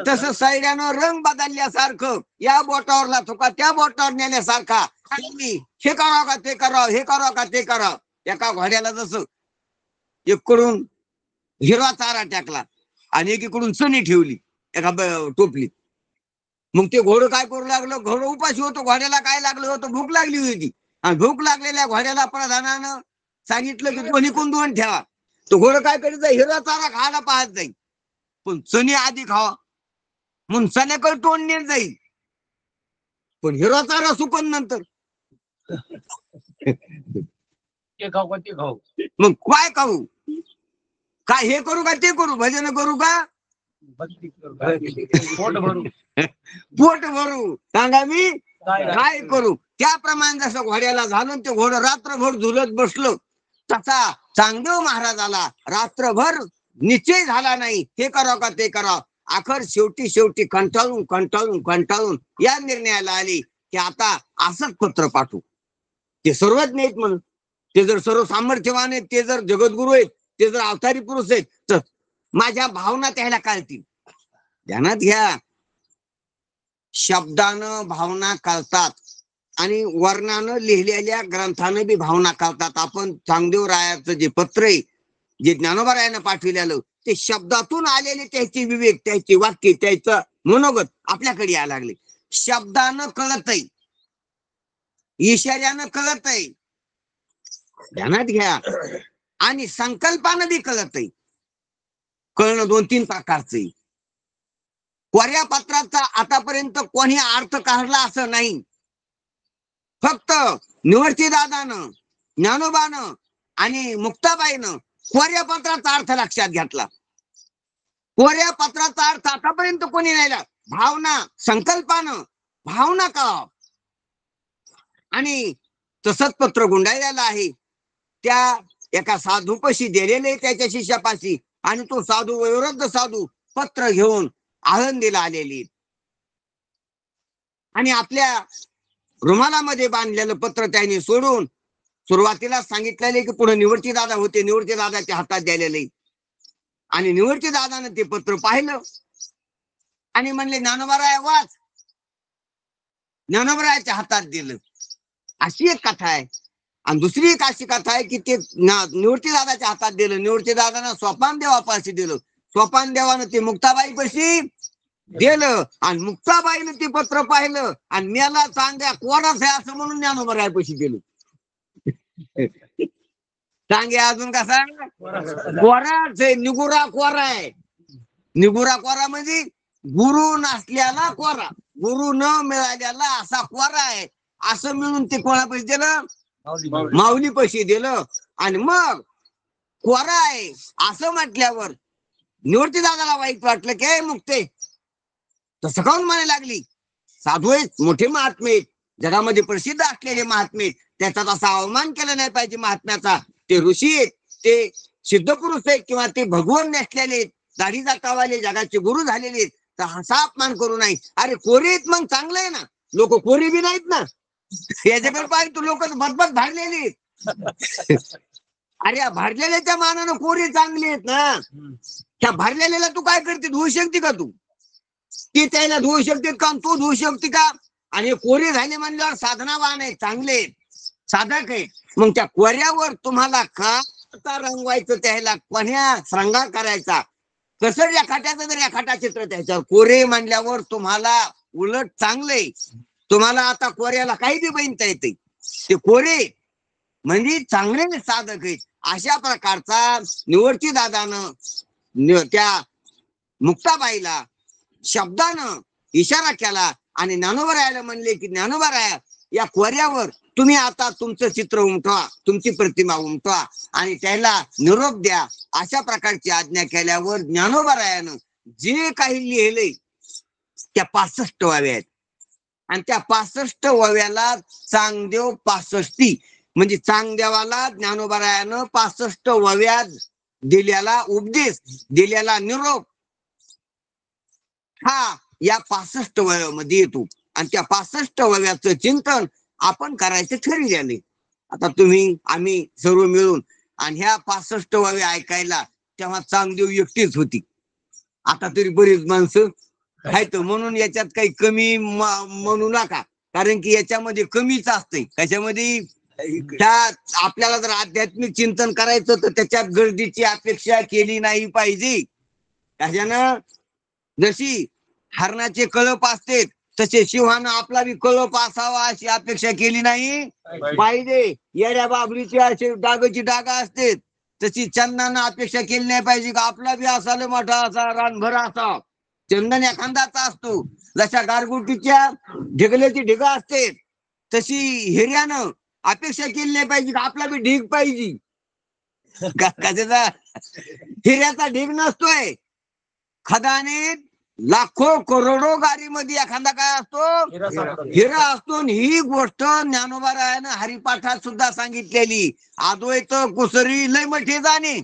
तसं सैड्यानं रंग बदलल्यासारखं या बोटावरला थोका त्या बोटावर नेल्यासारखा, हे करावं का ते करावं, हे करावं का ते करावं. एका घोड्याला जसं इकडून हिरवा चारा टाकला आणि एकीकडून सणी ठेवली एका टोपलीत, मग ते घोडं काय करू लागलं, घोडं उपाशी होतो, घोड्याला काय लागलं होतं, भूक लागली होती, आणि भूक लागलेल्या घोड्याला प्रधानानं सांगितलं की दोन्हीकून दोन ठेवा. तो घोडं काय करीत जाईल, हिरवा चारा खायला पाहत जाईल, पण चणी आधी खावा म्हणून चण्याकडे तोंड नेत जाईल, पण हिरवा चारा सुकन नंतर मग काय खाऊ, काय हे करू का ते करू, भजन करू का पोट भरू, सांगा मी काय करू. त्याप्रमाणे जसं घोड्याला झालं, ते घोडं रात्रभर झुलत बसलं, तसा चांगदेव महाराजाला रात्रभर निश्चय झाला नाही, हे करावं का ते करावं. अखेर शेवटी कंटाळून या निर्णयाला आली की आता असंच पत्र पाठवू. ते सर्वज्ञ आहेत म्हणून, ते जर सर्व सामर्थ्यवान आहेत, ते जर जगद्गुरु आहेत, ते जर अवतारी पुरुष आहेत, तर माझ्या भावना त्याला कळतील. ध्यानात घ्या, शब्दानं भावना कळतात आणि वर्णानं लिहिलेल्या ग्रंथानं बी भावना कळतात. आपण चांगदेव रायाचं जे पत्र आहे, जे ज्ञानोबा रायानं पाठविलेलं, ते शब्दातून आलेले त्याचे विवेक, त्याचे वाक्य, त्याचं मनोगत आपल्याकडे यायला लागले. शब्दानं कळतय, इशाऱ्यानं कळतय, ध्यानात घ्या, आणि संकल्पानं बी कळतय. कळणं 2-3 प्रकारचं. कोऱ्या पत्राचा आतापर्यंत कोणी अर्थ काढला असं नाही. फक्त निवर्ती दादानं, ज्ञानोबानं आणि मुक्ताबाईनं कोऱ्या पत्राचा अर्थ लक्षात घेतला. कोऱ्या पत्राचा अर्थ आतापर्यंत कोणी नाही. भावना, संकल्पानं भावना का, आणि तसंच पत्र गुंडाळलेलं आहे. त्या एका साधूपाशी दिलेले त्याच्या शिष्यापाशी, आणि तो साधू वयोवृद्ध साधू पत्र घेऊन आळंदीला आलेली, आणि आपल्या रुमालामध्ये बांधलेलं पत्र त्यांनी सोडून सुरुवातीला सांगितलेले की पुढे निवृत्ती दादा होते, निवृत्ती दादाच्या हातात द्यालेले, आणि निवृत्ती दादानं ते पत्र पाहिलं आणि म्हणले ज्ञानोबा वाच. ज्ञानोबरायाच्या हातात दिलं. अशी एक कथा आहे. आणि दुसरी एक अशी कथा आहे की ते निवृत्ती दादाच्या हातात दिलं. निवृत्ती दादानं सोपान देवापाशी दिलं. सोपान देवानं ते मुक्ताबाई पाशी दिलं, आणि मुक्ताबाईनं ते पत्र पाहिलं आणि मेला चांगल्या कोणाच आहे असं म्हणून ज्ञानोबराया पाशी दिलं. सांगे अजून कसा कोराच आहे, निगुरा कोरा आहे. निगुरा कोरा म्हणजे गुरु नसल्याला कोरा, गुरु न मिळालेला असा कोरा आहे. असं मिळून ते कोणापाशी दिलं, माऊली पाशी दिलं. आणि मग कोरा आहे असं म्हटल्यावर निवृत्ती दादाला वाईट वाटलं की मुक्ते तसं काऊन म्हणायला लागली. साधू आहेत, मोठे महात्मे आहेत, जगामध्ये प्रसिद्ध असलेले महात्मे, त्याचा तसा अवमान केला नाही पाहिजे महात्म्याचा. ते ऋषी आहेत, ते सिद्ध पुरुष आहेत, किंवा ते भगवान नसलेले आहेत, दाढी जातावाले जगाचे गुरु झालेले आहेत, तर असा अपमान करू नये. अरे कोरे आहेत मग चांगलं आहे ना, लोक कोरी बी नाहीत ना, याच्याकडे पाहिजे तू लोक बदबद भरलेली आहेत. अरे भरलेल्याच्या मानानं कोरी चांगली आहेत ना. त्या भरलेल्याला तू काय करते, धुवू शकते का तू? ती त्याला धुवू शकते का, तू धुवू शकते का? आणि कोरी झाले म्हणल्यावर साधनावान आहे, चांगले साधक आहे. मग त्या कोऱ्यावर तुम्हाला का रंगवायचं, त्याला कोण्या श्रंगार करायचा, कसं रेखाट्याचं तर रेखाटा चित्र त्याच्यावर. कोरे म्हणल्यावर तुम्हाला उलट चांगले, तुम्हाला आता कोऱ्याला काही बी बनता येते. ते कोरे म्हणजे चांगले साधक आहेत. अशा प्रकारचा निवृत्ती दादानं त्या मुक्ताबाईला शब्दानं इशारा केला आणि ज्ञानोबरायाला म्हणले की ज्ञानोबराया, या कोऱ्यावर तुम्ही आता तुमचं चित्र उमटवा, तुमची प्रतिमा उमटवा आणि त्याला निरोप द्या. अशा प्रकारची आज्ञा केल्यावर ज्ञानोबरायानं जे काही लिहिलंय त्या 65 वव्या आहेत. आणि त्या 65 वव्याला चांगदेव 65, म्हणजे चांगदेवाला ज्ञानोबरायानं 65 वव्यात दिलेला उपदेश, दिलेला निरोप हा या 65 वव्यामध्ये येतो. आणि त्या 65 वव्याचं चिंतन आपण करायचं ठरविले. आता तुम्ही आम्ही सर्व मिळून आणि ह्या 65 वव्या ऐकायला तेव्हा चांगदेव एकटीच होती. आता तरी बरीच माणसं आहेत, म्हणून याच्यात काही कमी म्हणू नका, कारण की याच्यामध्ये कमीच असते. त्याच्यामध्ये आपल्याला जर आध्यात्मिक चिंतन करायचं तर त्याच्यात गर्दीची अपेक्षा केली नाही पाहिजे. त्याच्यानं जशी हरणाचे कळप असते तसे शिवानं आपला बी कळप असावा अशी अपेक्षा केली नाही पाहिजे. येड्या बाबरीची अशी डागाची डागा असते तशी चंदनानं अपेक्षा केली नाही पाहिजे का आपला बी असाल मोठा असा रानभर असा. चंदन एखादाचा असतो, जशा गारगुटीच्या ढिगल्याची ढिगा असते तशी हिऱ्यानं अपेक्षा केली नाही पाहिजे का आपला बी ढीग पाहिजे. कशाचा हिऱ्याचा ढीग नसतोय. खदाने लाखो करोडो गाडीमध्ये एखादा काय असतो, हिरा असतो. ही गोष्ट ज्ञानोबरायानं हरिपाठात सुद्धा सांगितलेली. अद्वैत कुसरी लय मोठे जाणे,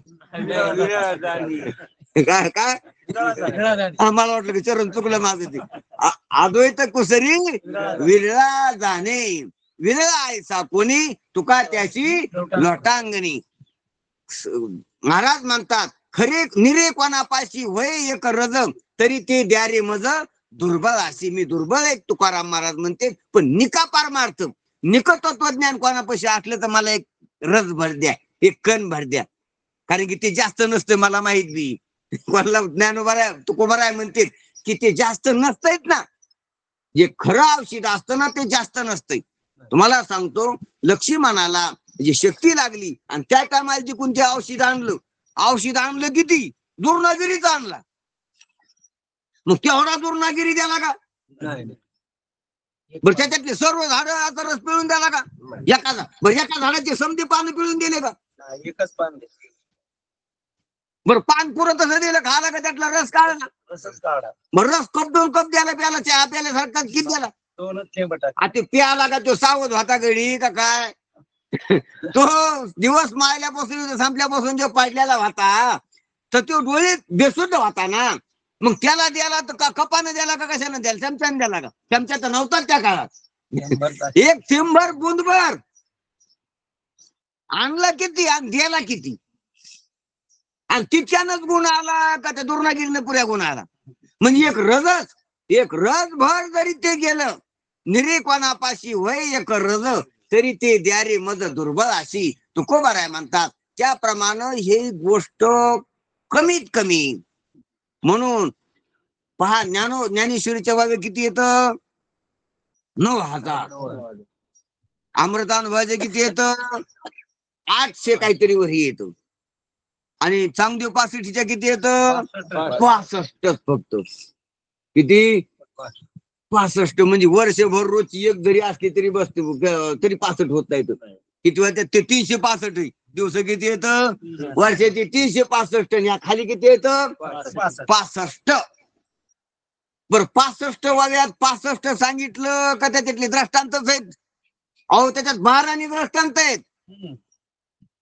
काय आम्हाला वाटलं की चरण चुकलं माझं ते. अद्वैत कुसरी विरळा जाणे, विरळा ऐसा कोणी तुका त्याची लोटांगणी. महाराज म्हणतात खरे निरे कोणापाशी वय एक रज तरी ते द्यारे मज दुर्बळ अशी. मी दुर्बळ आहे तुकाराम महाराज म्हणते, पण निका पारमार्थ निक तत्वज्ञान कोणापाशी असलं तर मला एक रस भर द्या, एक कण भर द्या. कारण की ते जास्त नसतं मला माहित बी. कोणाला ज्ञानोबा तुकोबा आहे म्हणते की ते जास्त नसतंयच ना. जे खरं औषध असतं ना ते जास्त नसतंय. तुम्हाला सांगतो लक्ष्मणाला जी शक्ती लागली आणि त्या टायमाला जिकून ते औषध आणलं किती दुर्नागिरीच आणला. मग केवढा दुर्नागिरी द्याला का? बरं त्याच्यातले सर्व झाडाचा रस पिळून द्याला का? एका झाडाचे समधी पानं पिळून दिले का? एकच पान. बरं पान पुरं तसं दिलं खाला का त्यातला रस काढला? रसच काढा. बरं रस कप 2 कप द्यायला प्याला चहा प्याल्यासारखा किती द्याला? 2च थेंब टाक. आता ते प्याला का तो सावध होता गडी का काय? तो दिवस मायल्यापासून संपल्यापासून जो पडलेला होता तर तो डोळे बेशुद्ध होता ना. मग त्याला द्याला तर का कपानं द्याला का कशानं द्याला? चमच्यानं द्याला का? चमच्या तर नव्हताच त्या काळात. एक थेंबभर बुंदभर आणला किती आणि द्याला किती? आणि तितक्यानंच गुण आला का त्या दुर्नागिरीनं पुऱ्या गुण आला? म्हणजे एक रसभर जरी ते गेलं निरे कोणापाशी वय एक रज तरी ते द्यारे मज दुर्बळ अशी. तुकोबा राय म्हणतात त्याप्रमाणे ही गोष्ट कमीत कमी. म्हणून पहा ज्ञानेश्वरीच्या बाबी किती येतं? 9,000. अमृतानुभवाचे किती येतं? 800 काहीतरी वर येतो. आणि चांगदेव पासष्टीच्या किती येतं? 65 फक्त. किती? 65. म्हणजे वर्षभर रोजची एक जरी असली तरी बसते तरी 65 होत नाही. किती वाजता ते 365 दिवस किती येतं? वर्षाचे 365. या खाली किती येतं? 65. बरं 65 वाव्यात 65 सांगितलं का त्याच्यातले दृष्टांतच आहेत? अहो त्याच्यात 12 दृष्टांत आहेत.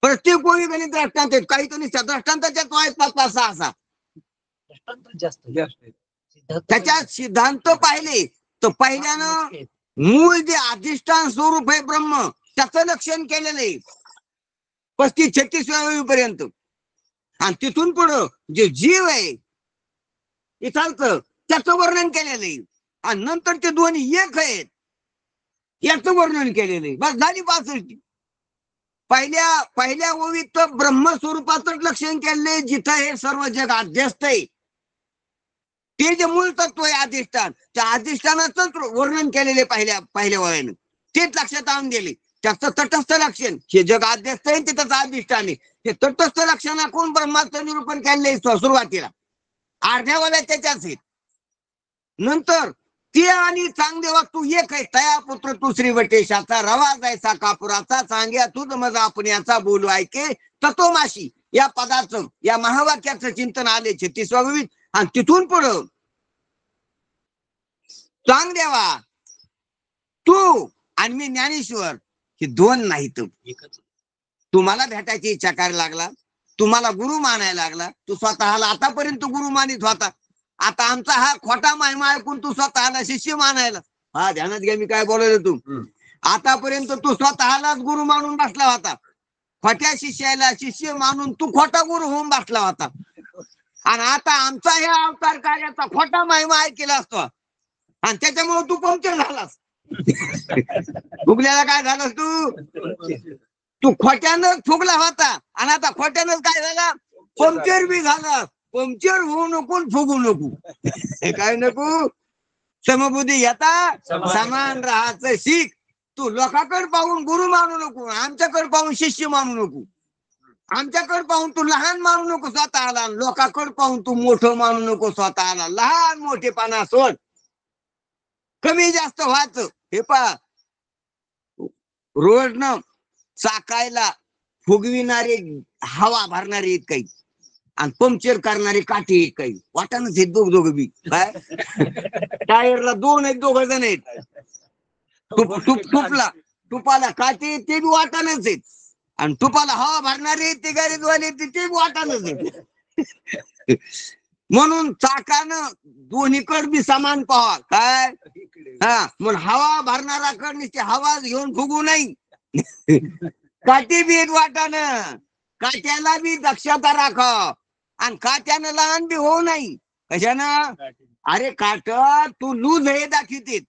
प्रत्येक गोळी गणित दृष्टांत आहेत. काही तर निष्ठा दृष्टांताच्या 5-5-6-6. त्याच्यात सिद्धांत पाहिले तर पहिल्यानं मूळ जे अधिष्ठान स्वरूप आहे ब्रह्म त्याचं लक्षण केलेलं आहे 35-36व्या पर्यंत. आणि तिथून पुढं जे जीव आहे इथालचं त्याचं वर्णन केलेलं आहे. आणि नंतर ते दोन्ही एक आहेत याचं वर्णन केलेलं आहे. बस झाली 65. पहिल्या ओवीत ब्रह्मस्वरूपाचंच लक्षण केले जिथं हे सर्व जग अध्यस्त आहे. ते जे मूळ तत्व आहे अधिष्ठान त्या अधिष्ठानाचंच वर्णन केलेले पहिल्या ओळीनं तेच लक्षात आणून दिले. त्याचं तटस्थ लक्षण हे जग अध्यस्त आहे त्याचं अधिष्ठान आहे. हे तटस्थ लक्षणाकडून ब्रह्माचं निरूपण केले सुरुवातीला अर्ध्या वाल्या त्याच्याच आहेत. नंतर ते आणि चांगदेवा तू एक आहे तया पुत्र तू श्री वटेशाचा रवा जायचा कापुराचा चांग्या तुझ मजा आपण याचा बोलू ऐके तत्वमाशी या पदाचं या महावाक्याचं चिंतन आले 36व्या. आणि तिथून पुढं चांगदेवा तू आणि मी ज्ञानेश्वर हे दोन नाहीत. तुम्हाला भेटायची इच्छा करायला लागला, तुम्हाला गुरु मानायला लागला. तू स्वतःला आतापर्यंत गुरु मानित होता. आता आमचा हा खोटा महिमा ऐकून तू स्वतःला शिष्य मानायला. हा ध्यानात घ्या मी काय बोलायला. तू आतापर्यंत तू स्वतःलाच गुरु मानून बसला होता. खोट्या शिष्याला शिष्य मानून तू खोटा गुरु होऊन बसला होता. आणि आता आमचा हे अवतार कार्याचा खोटा महिमा ऐकला असतो आणि त्याच्यामुळे तू पंक्चर झालास. फुगल्याला काय झालास तू खोट्यानं फुगला होता आणि आता खोट्यानंच काय झाला पंक्चर बी झाला. पंक्चर होऊ नको फुगू नको. काय नको समबुद्धी येता समान राहायचं शिक. तू लोकांकडे पाहून गुरु मानू नको, आमच्याकडे पाहून शिष्य मानू नको. आमच्याकडे पाहून तू लहान मानू नको स्वतःला, लोकांकडे पाहून तू मोठं मानू नको स्वतःला. लहान मोठेपणा सोड, कमी जास्त व्हायचं. हे पहा रोज न चाकायला फुगविणारे हवा भरणारे आहेत काही आणि पंक्चर करणारे काठी आहेत काही. वाटानच आहेत दोघं बी. काय टायरला 2 आहेत, 2 जण आहेत. तुपाला काठी ते बी वाटानच आहेत आणि तुपाला हवा भरणारे ते गैरेजवाले ते बी वाटानच आहेत. म्हणून चाकानं दोन्हीकड बी समान पहा काय. इकडे म्हणून हवा भरणारा कड नुसती हवा घेऊन फुगू नाही. काठी बी वाटानं काट्याला बी दक्षता राखाव आणि काट्यानं लहान बी होऊ नाही. कशानं? अरे काट तू लूज हे दाखवतीत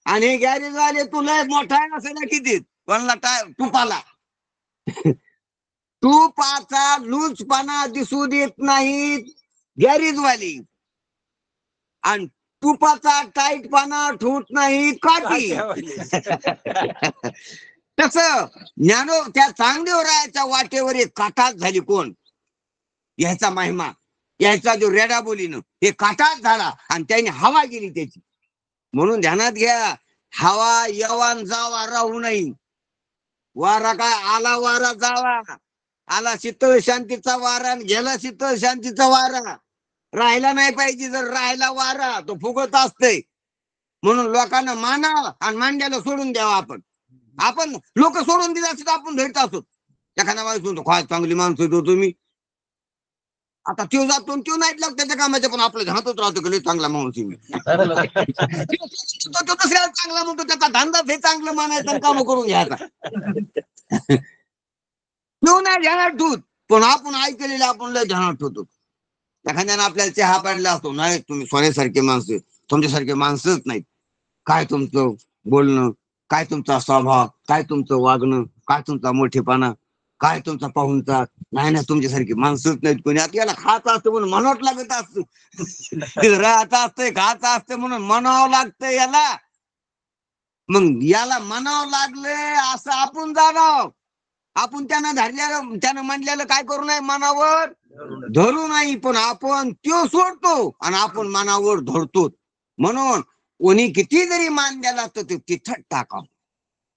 आणि हे गॅरेज वाले तू लय मोठा आहे असं दाखवतीत. कोणाला तुपाला तुपाचा लूजपणा दिसू देत नाहीत गॅरेज वाली आणि तुपाचा टाईटपणा ठेवत नाही काठी. तस त्या चांगदेवरायाच्या वाटेवर एक काटाच झाली. कोण? याचा महिमा, याचा जो रेडा बोलीनं हे काटाच झाला आणि त्याने हवा गेली त्याची. म्हणून ध्यानात घ्या, हवा यवान जावा राहू नाही. वारा काय आला वारा जावा, आला शीतळ शांतीचा वारा आणि गेला शीतळ शांतीचा वारा. राहायला नाही पाहिजे. जर राहायला वारा तो फुगत असतंय. म्हणून लोकांना माना आणि मांड्याला सोडून द्यावा. आपण लोक सोडून दिला असतो आपण धरीत असतो. एखादा माणूस म्हणतो काय चांगली माणसं होतो तुम्ही. आता त्यो जातो त्यो नाही लागत त्याच्या कामाच्या, पण आपलं ध्यानातच राहतो की चांगला माणूस मी. तो दुसऱ्याला चांगला म्हणतो, त्याचा धंदाच हे चांगलं मानायचं काम करून घ्यायचा. तो नाही ध्यानात ठेवत, पण आपण ऐकलेले आपण लय ध्यानात ठेवतो. एखाद्याने आपल्याला चहा पाडला असतो, नाही तुम्ही सोन्यासारखे माणसं, तुमच्यासारखे माणसंच नाहीत. काय तुमचं बोलणं, काय तुमचा स्वभाव, काय तुमचं वागणं, काय तुमचा मोठेपणा, काय तुमचा पाहुणचार. नाही ना तुमच्यासारखी माणसंच नाहीत कोणी. आता याला खायचं असतं म्हणून म्हणावं लागत असतं. राहायचं असतंय खायचं असतं म्हणून म्हणावं लागतं याला. मग याला म्हणावं लागलंय असं आपण जाणाव. आपण त्यानं म्हणलेलं काय करू नये, मनावर धरू नाही. पण आपण त्यो सोडतो आणि आपण मनावर धरतो. म्हणून कोणी किती जरी मान द्याला तर ते तिथं टाकावं.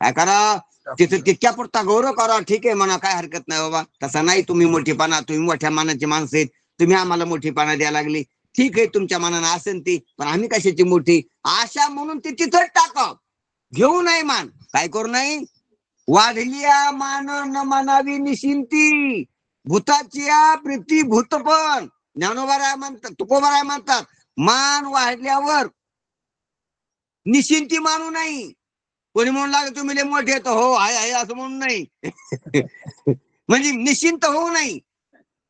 काय करा, तिथं तितक्या पुरता गौरव करा. ठीक आहे म्हणा, काय हरकत नाही बाबा. तसा नाही तुम्ही मोठेपणा, तुम्ही मोठ्या मानाची माणसं आहेत, तुम्ही आम्हाला मोठेपणा द्यायला लागली. ठीक आहे तुमच्या मनानं असेल ती, पण आम्ही कशाची मोठी आशा म्हणून ते तिथंच टाकाव. घेऊ नाही मान. काय करू नाही. वाढलिया मान न मानावी निशिंती, भूताची प्रीती भूतपण. ज्ञानोबाराय म्हणतात, तुकोबाराय म्हणतात, मान वाढल्यावर निशिंती मानू नाही. कोणी म्हणून लागलं तुम्ही लय मोठे तर हो आहे असं म्हणून नाही. म्हणजे निश्चिंत होऊ नाही.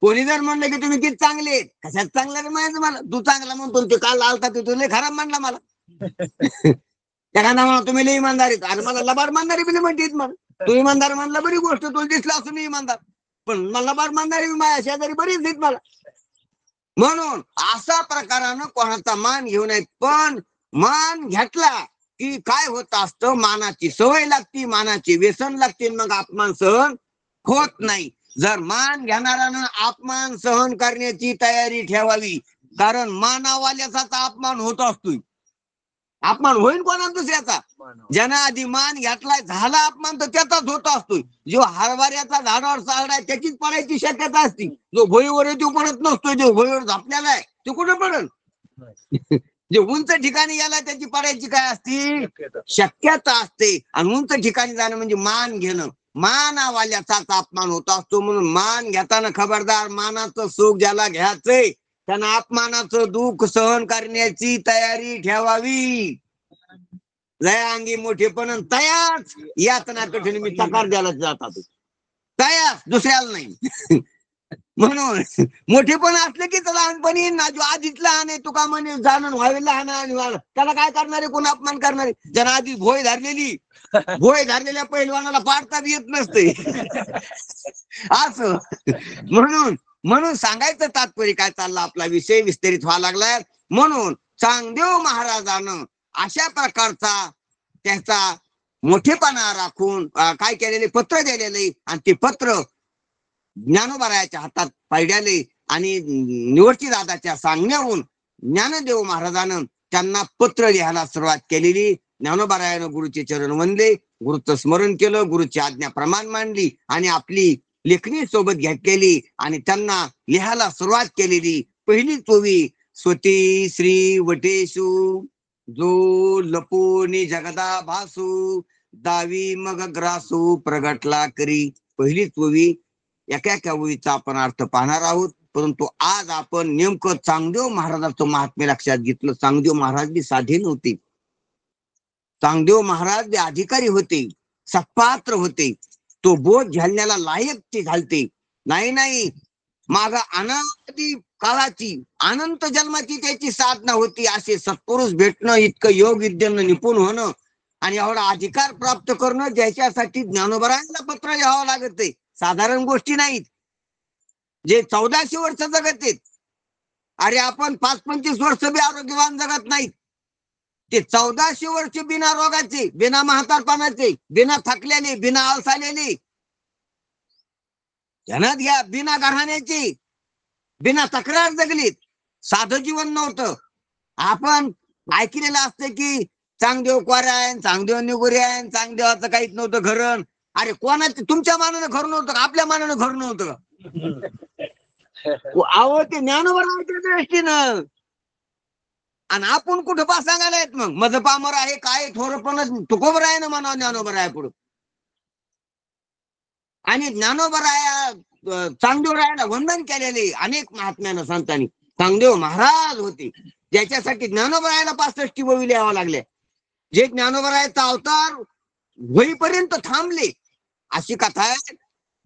कोणी जर म्हणलं की तुम्ही किती चांगले, कशात चांगलं म्हणायचं मला. तू चांगला म्हणतो ते काल आलता तू लय खराब म्हणला मला. एखादा म्हणा तुम्ही लय इमानदार आहेत, अरे मला लबाड इमानदारी बी म्हणते. मग तू इमानदार म्हणला बरी गोष्ट, तुला दिसला असून इमानदार, पण मला लबाड इमानदारी माझ्या शेजारी बरीच देत मला. म्हणून अशा प्रकारानं कोणाचा मान घेऊ नये. पण मान घेतला की काय होत असतं, मानाची सवय लागती, मानाची व्यसन लागते, मग अपमान सहन होत नाही. जर मान घेणाऱ्यानं अपमान सहन करण्याची तयारी ठेवावी. कारण मानावाल्याचा अपमान होत असतोय. अपमान होईल कोणा दुसऱ्याचा. ज्यानं आधी मान घेतलाय झाला अपमान तर त्याचाच होत असतोय. जो हरभऱ्याचा झाडावर चाललाय त्याचीच पडायची शक्यता असती. जो भोईवर तो पडत नसतोय. जो भोईवर झापलेला आहे तो कुठे पडल. जे उंच ठिकाणी गेला त्याची पडायची काय असती शक्यता असते. आणि उंच ठिकाणी जाणं म्हणजे मान घेणं. मानावाल्याचाच अपमान होत असतो. म्हणून मान घेताना खबरदार, मानाचं सुख ज्याला घ्यायचंय त्यानं अपमानाचं दुःख सहन करण्याची तयारी ठेवावी. लय अंगी मोठेपण तयाच यातना कठीण मी तकार द्यायला जातात तयाच, दुसऱ्याला नाही. म्हणून मोठेपण असलं की लहानपणी ना जो आधीच लहान आहे तुका म्हणे जाणून व्हावे लहान त्याला काय करणारे, कोण अपमान करणारे. ज्यांना आधी भोय धरलेल्या पहिलवानाला पाडता येत नसते. असं म्हणून सांगायचं तात्पर्य काय चालला, आपला विषय विस्तारित व्हावा लागलाय. म्हणून चांगदेव महाराजानं अशा प्रकारचा त्याचा मोठेपणा राखून काय केलेले पत्र दिलेले आणि ते पत्र ज्ञानोबारायाच्या हातात पाडले आणि निवडती दादाच्या सांगण्याहून ज्ञानदेव महाराजानं त्यांना पत्र लिहायला सुरुवात केलेली. ज्ञानोबारायानं गुरुचे चरण वंदले, गुरुचं स्मरण केलं, गुरुची आज्ञा प्रमाण मांडली आणि आपली लेखणी सोबत घेतलेली आणि त्यांना लिहायला सुरुवात केलेली. पहिली चोवी स्वती श्री वटेशू जो लपोनी जगदा भासू, दावी मग ग्रासू प्रगटला करी. पहिली चोवी एका ओळीचा आपण अर्थ पाहणार आहोत. परंतु आज आपण नेमकं चांगदेव महाराजांचं महात्म्य लक्षात घेतलं. चांगदेव महाराज बी साधे नव्हते. चांगदेव महाराज बी अधिकारी होते, सत्पात्र होते. तो बोध झेलण्याला लायक ते घालते. नाही माग अनादी काळाची अनंत जन्माची त्याची साधना होती. असे सत्पुरुष भेटणं, इतकं योग विद्येनं निपुण होणं आणि एवढा अधिकार प्राप्त करणं, ज्याच्यासाठी ज्ञानोबरायांना पत्र लिहावं लागत आहे. साधारण गोष्टी नाहीत. जे 1400 वर्ष जगत आहेत, अरे आपण 5-25 वर्ष बी आरोग्यवान जगत नाहीत. ते 1400 वर्ष बिना रोगाचे, बिना म्हातारपणाचे, बिना थकलेले, बिना आळसालेले, ध्यानात घ्या, बिना घराण्याचे, बिना तक्रार जगलीत. साधं जीवन नव्हतं. आपण ऐकलेलं असतं की चांगदेव कोऱ्या आहे, चांगदेव निगोरी आहे, चांगदेवाचं काहीच नव्हतं घरण. अरे कोणाचं तुमच्या मानानं घर नव्हतं का? आपल्या मानानं घर नव्हतं का? अहो ते ज्ञानोबराच्या दृष्टीनं. आणि आपण कुठं पा सांगायला येत मग मज पामर आहे काय थोरपण तुकोबर आहे ना म्हणा ज्ञानोबर आहे पुढं. आणि ज्ञानोबराया चांगदेवरायाला वंदन केलेले अनेक महात्म्यानं संतांनी. चांगदेव महाराज होते ज्याच्यासाठी ज्ञानोबरायाला 65 ववी लिहावं लागले. जे ज्ञानोबरायाचा अवतार होईपर्यंत थांबले. अशी कथा आहे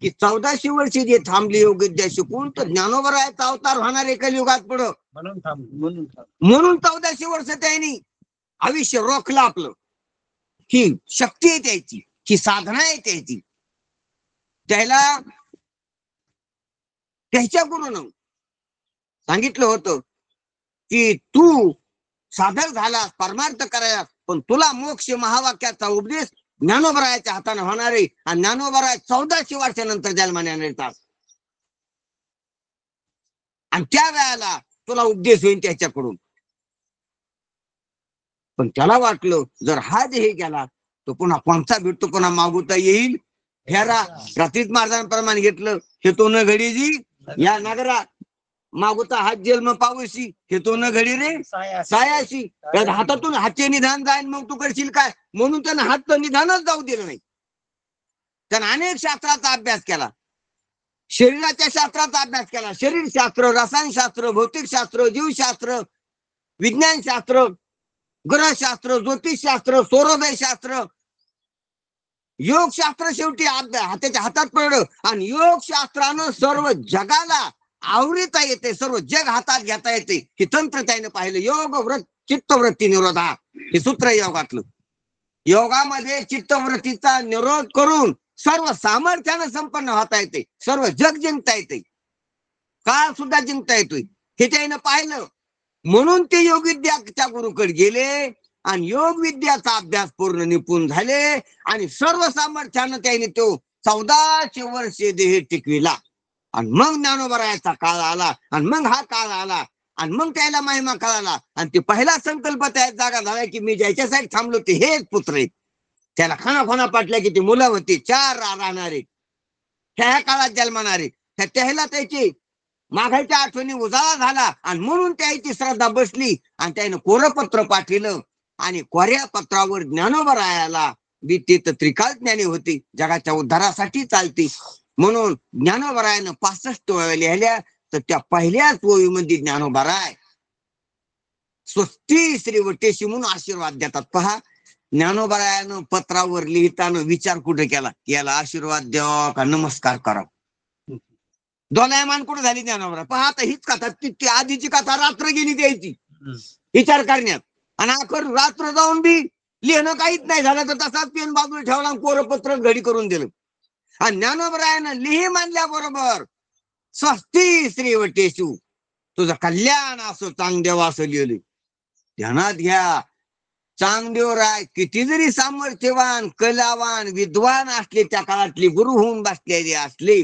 की 1400 वर्षी जे थांबले योग विद्या शिकून, तर ज्ञानोबरायाचा अवतार होणार एका युगात पुढं. म्हणून 1400 वर्ष त्यांनी आयुष्य रोखलं आपलं. ही शक्ती आहे त्याची, ही साधना आहे त्याची. त्याला त्याच्या गुरुनं सांगितलं होतं की तू साधक झालास, परमार्थ करायला, पण तुला मोक्ष महावाक्याचा उपदेश ज्ञानोबरायाच्या हाताने होणार आहे. आणि ज्ञानोबराय 1400 वर्षानंतर जन्माने येतात. आणि त्या वेळेला तुला उपदेश होईल त्याच्याकडून. पण त्याला वाटलं जर हा जे हे गेला तो पुन्हा कोणता भेटतो, पुन्हा मागवता येईल. ह्याला रात्रीत महाराजांप्रमाणे घेतलं, हे तो न घडी जी या नगरा मागवता हात जन्म पावशी, हे तो न घडी रे सायाशी. हातातून हातचे निधान जाईल, मग तू करशील काय? म्हणून त्यानं हात निधानच जाऊ दिलं नाही. त्यानं अनेक शास्त्राचा अभ्यास केला. शरीराच्या शास्त्राचा अभ्यास केला. शरीरशास्त्र, रसायनशास्त्र, भौतिकशास्त्र, जीवशास्त्र, विज्ञानशास्त्र, ग्रहशास्त्र, ज्योतिषशास्त्र, सौरोदय शास्त्र, योगशास्त्र शेवटी त्याच्या हातात पडलं. आणि योगशास्त्रानं सर्व जगाला आवृत्ता येते, सर्व जग हातात घेता येते. हे तंत्र त्याने पाहिलं. योग व्रत चित्तवृत्ती निरोधा हे सूत्र योगातलं. योगामध्ये चित्तवृत्तीचा निरोध करून सर्व सामर्थ्यानं संपन्न होता येते, सर्व जग जिंकता येते, काळ सुद्धा जिंकता येतोय. हे त्याने पाहिलं. म्हणून ते योग विद्याच्या गुरुकडे गेले आणि योग विद्याचा अभ्यास पूर्ण निपुण झाले. आणि सर्व सामर्थ्यानं त्याने तो 1400 वर्षे देह टिकविला. आणि मग ज्ञानोबरायाचा काळ आला, आणि मग हा काळ आला, आणि मग त्याला महिमा कळाला. आणि ते पहिला संकल्प त्या जागा झाला की मी ज्याच्यासाठी थांबलो ते हेच पुत्र आहेत. त्याला खाना पाटल्या की ती मुलं होती 4 राहणारे, ह्या काळात जन्मणारे. त्याला त्याची मागायच्या आठवणी उजाळा झाला. आणि म्हणून त्याची श्रद्धा बसली आणि त्याने कोरपत्र पाठवलं. आणि कोऱ्या पत्रावर ज्ञानोबरायाला बी ते त्रिकाळ ज्ञानी होती, जगाच्या उद्धारासाठी चालती. म्हणून ज्ञानोबरायानं 65 वह्या लिहिल्या. तर त्या पहिल्याच वहीमध्ये ज्ञानोबराय स्वस्ती श्री वटेशी म्हणून आशीर्वाद देतात. पहा, ज्ञानोबरायानं पत्रावर लिहिताना विचार कुठे केला? याला आशीर्वाद द्यावा का नमस्कार करावा? दोलायमान कुठे झाली ज्ञानोबराय? पहा, आता हीच कथा, ती आधीची कथा रात्र गेली द्यायची विचार करण्यात. आणि आखर रात्र जाऊन बी लिहिणं काहीच नाही झालं, तर तसाच पेन बाजूला ठेवला, कोरपत्र घडी करून दिलं. आणि ज्ञानोबरायानं लिही मानल्याबरोबर स्वस्ती श्री वटेशू तुझं कल्याण असो, चांगदेव असं लिहिलं. ध्यानात घ्या, चांगदेवराय किती जरी सामर्थ्यवान, कलावान, विद्वान असले, त्या काळातले गुरु होऊन बसलेले असले,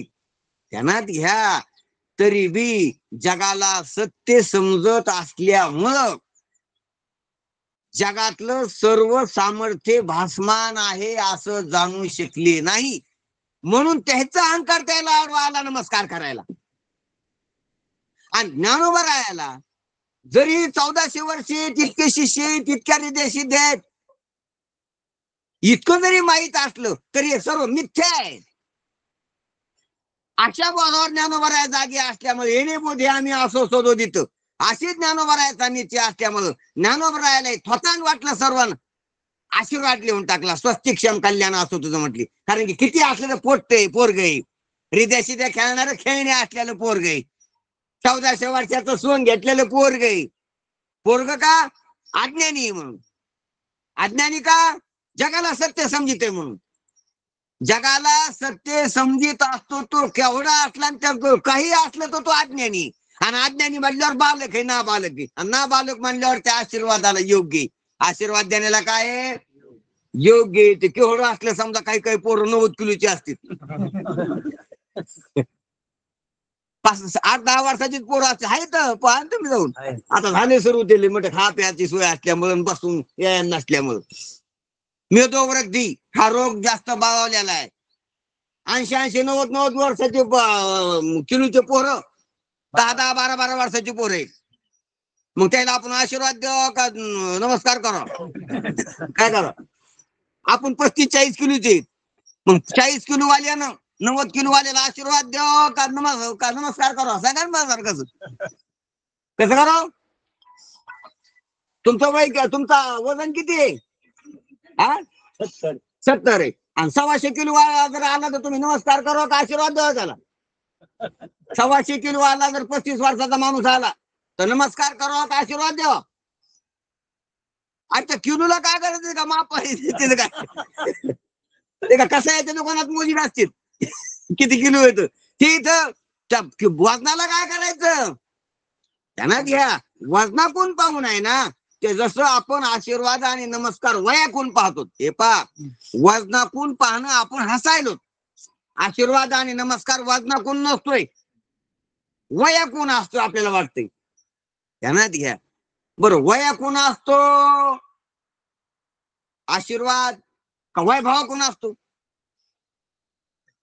ध्यानात घ्या, तरी बी जगाला सत्य समजत असल्यामुळं जगातलं सर्व सामर्थ्य भासमान आहे असं जाणू शकले नाही. म्हणून त्याचा अहंकार त्याला आला नमस्कार करायला. आणि ज्ञानोबरायाला जरी 1400 वर्षे तितके शिष्य, तितक्या हृदयसिद्ध आहेत, इतकं जरी माहित असलं तरी हे सर्व मिथ्या आहे. अशा बोधावर ज्ञानोबराया जागी असल्यामुळे येणे बोधे आम्ही असो शोधोदित अशी ज्ञानोबरायाचा निश्चय असल्यामुळे ज्ञानोबरायाला थोतान वाटलं सर्वांना आशीर्वाद लिहून टाकला स्वस्तिक्षम कल्याण असो तुझं म्हटली. कारण की किती असलेलं पोटतंय पोरग हृदयाशी त्या खेळणारं खेळणे असलेलं पोरग 1400 वर्षाचं सोंग घेतलेलं पोरग का अज्ञानी म्हणून. अज्ञानी का जगाला सत्य समजित म्हणून. जगाला सत्य समजित असतो तो केवढा असला काही असलं तर तो अज्ञानी. आणि अज्ञानी म्हणल्यावर बालक आहे ना बालक आहे. आणि ना बालक म्हणल्यावर त्या आशीर्वादाला योग्य आहे. आशीर्वाद देण्याला काय आहे योग्य आहे. ते केवढं असलं समजा काही काही पोरं 90 किलोची असतील 8-10 वर्षाची पोरं असते आहेत पहा तुम्ही जाऊन. आता झाले सुरू केले म्हणजे खा प्याची सोय असल्यामुळे बसून या नसल्यामुळं मेदोवृद्धी हा रोग जास्त बाळवलेला आहे. 80-90 वर्षाचे किलोचे पोरं 10-10, 12-12 वर्षाची पोरं आहेत. मग त्याला आपण आशीर्वाद द्यावा का नमस्कार करा काय करा. आपण 35-40 किलोचे मग 40 किलो वाल्यानं 90 किलो वाल्याला आशीर्वाद द्यावा का नमस्कार करा सांगा ना कसं कसं करा. तुमचं वय तुमचा वजन किती आहे हा 70 आहे. आणि 125 किलो जर आला तर तुम्ही नमस्कार करा का आशीर्वाद द्यावा त्याला. 125 किलो आला जर 35 वर्षाचा माणूस आला तर नमस्कार करावा का आशीर्वाद द्यावा. अच्छा किलोला काय करायचं का माप काय ते का कसं याच्या दुकानात मोजी असतील किती किलो येत ते इथं वजनाला काय करायचं त्यांना घ्या. वजनाकून पाहून आहे ना ते जसं आपण आशीर्वाद आणि नमस्कार वयाकून पाहतो हे पहा वजनाकून पाहणं आपण हसायलो. आशीर्वाद आणि नमस्कार वजनाकून नसतोय वयाकून असतो आपल्याला वाटतंय ध्यानात घ्या. बरं वयाकून असतो आशीर्वाद का वैभावाकून असतो.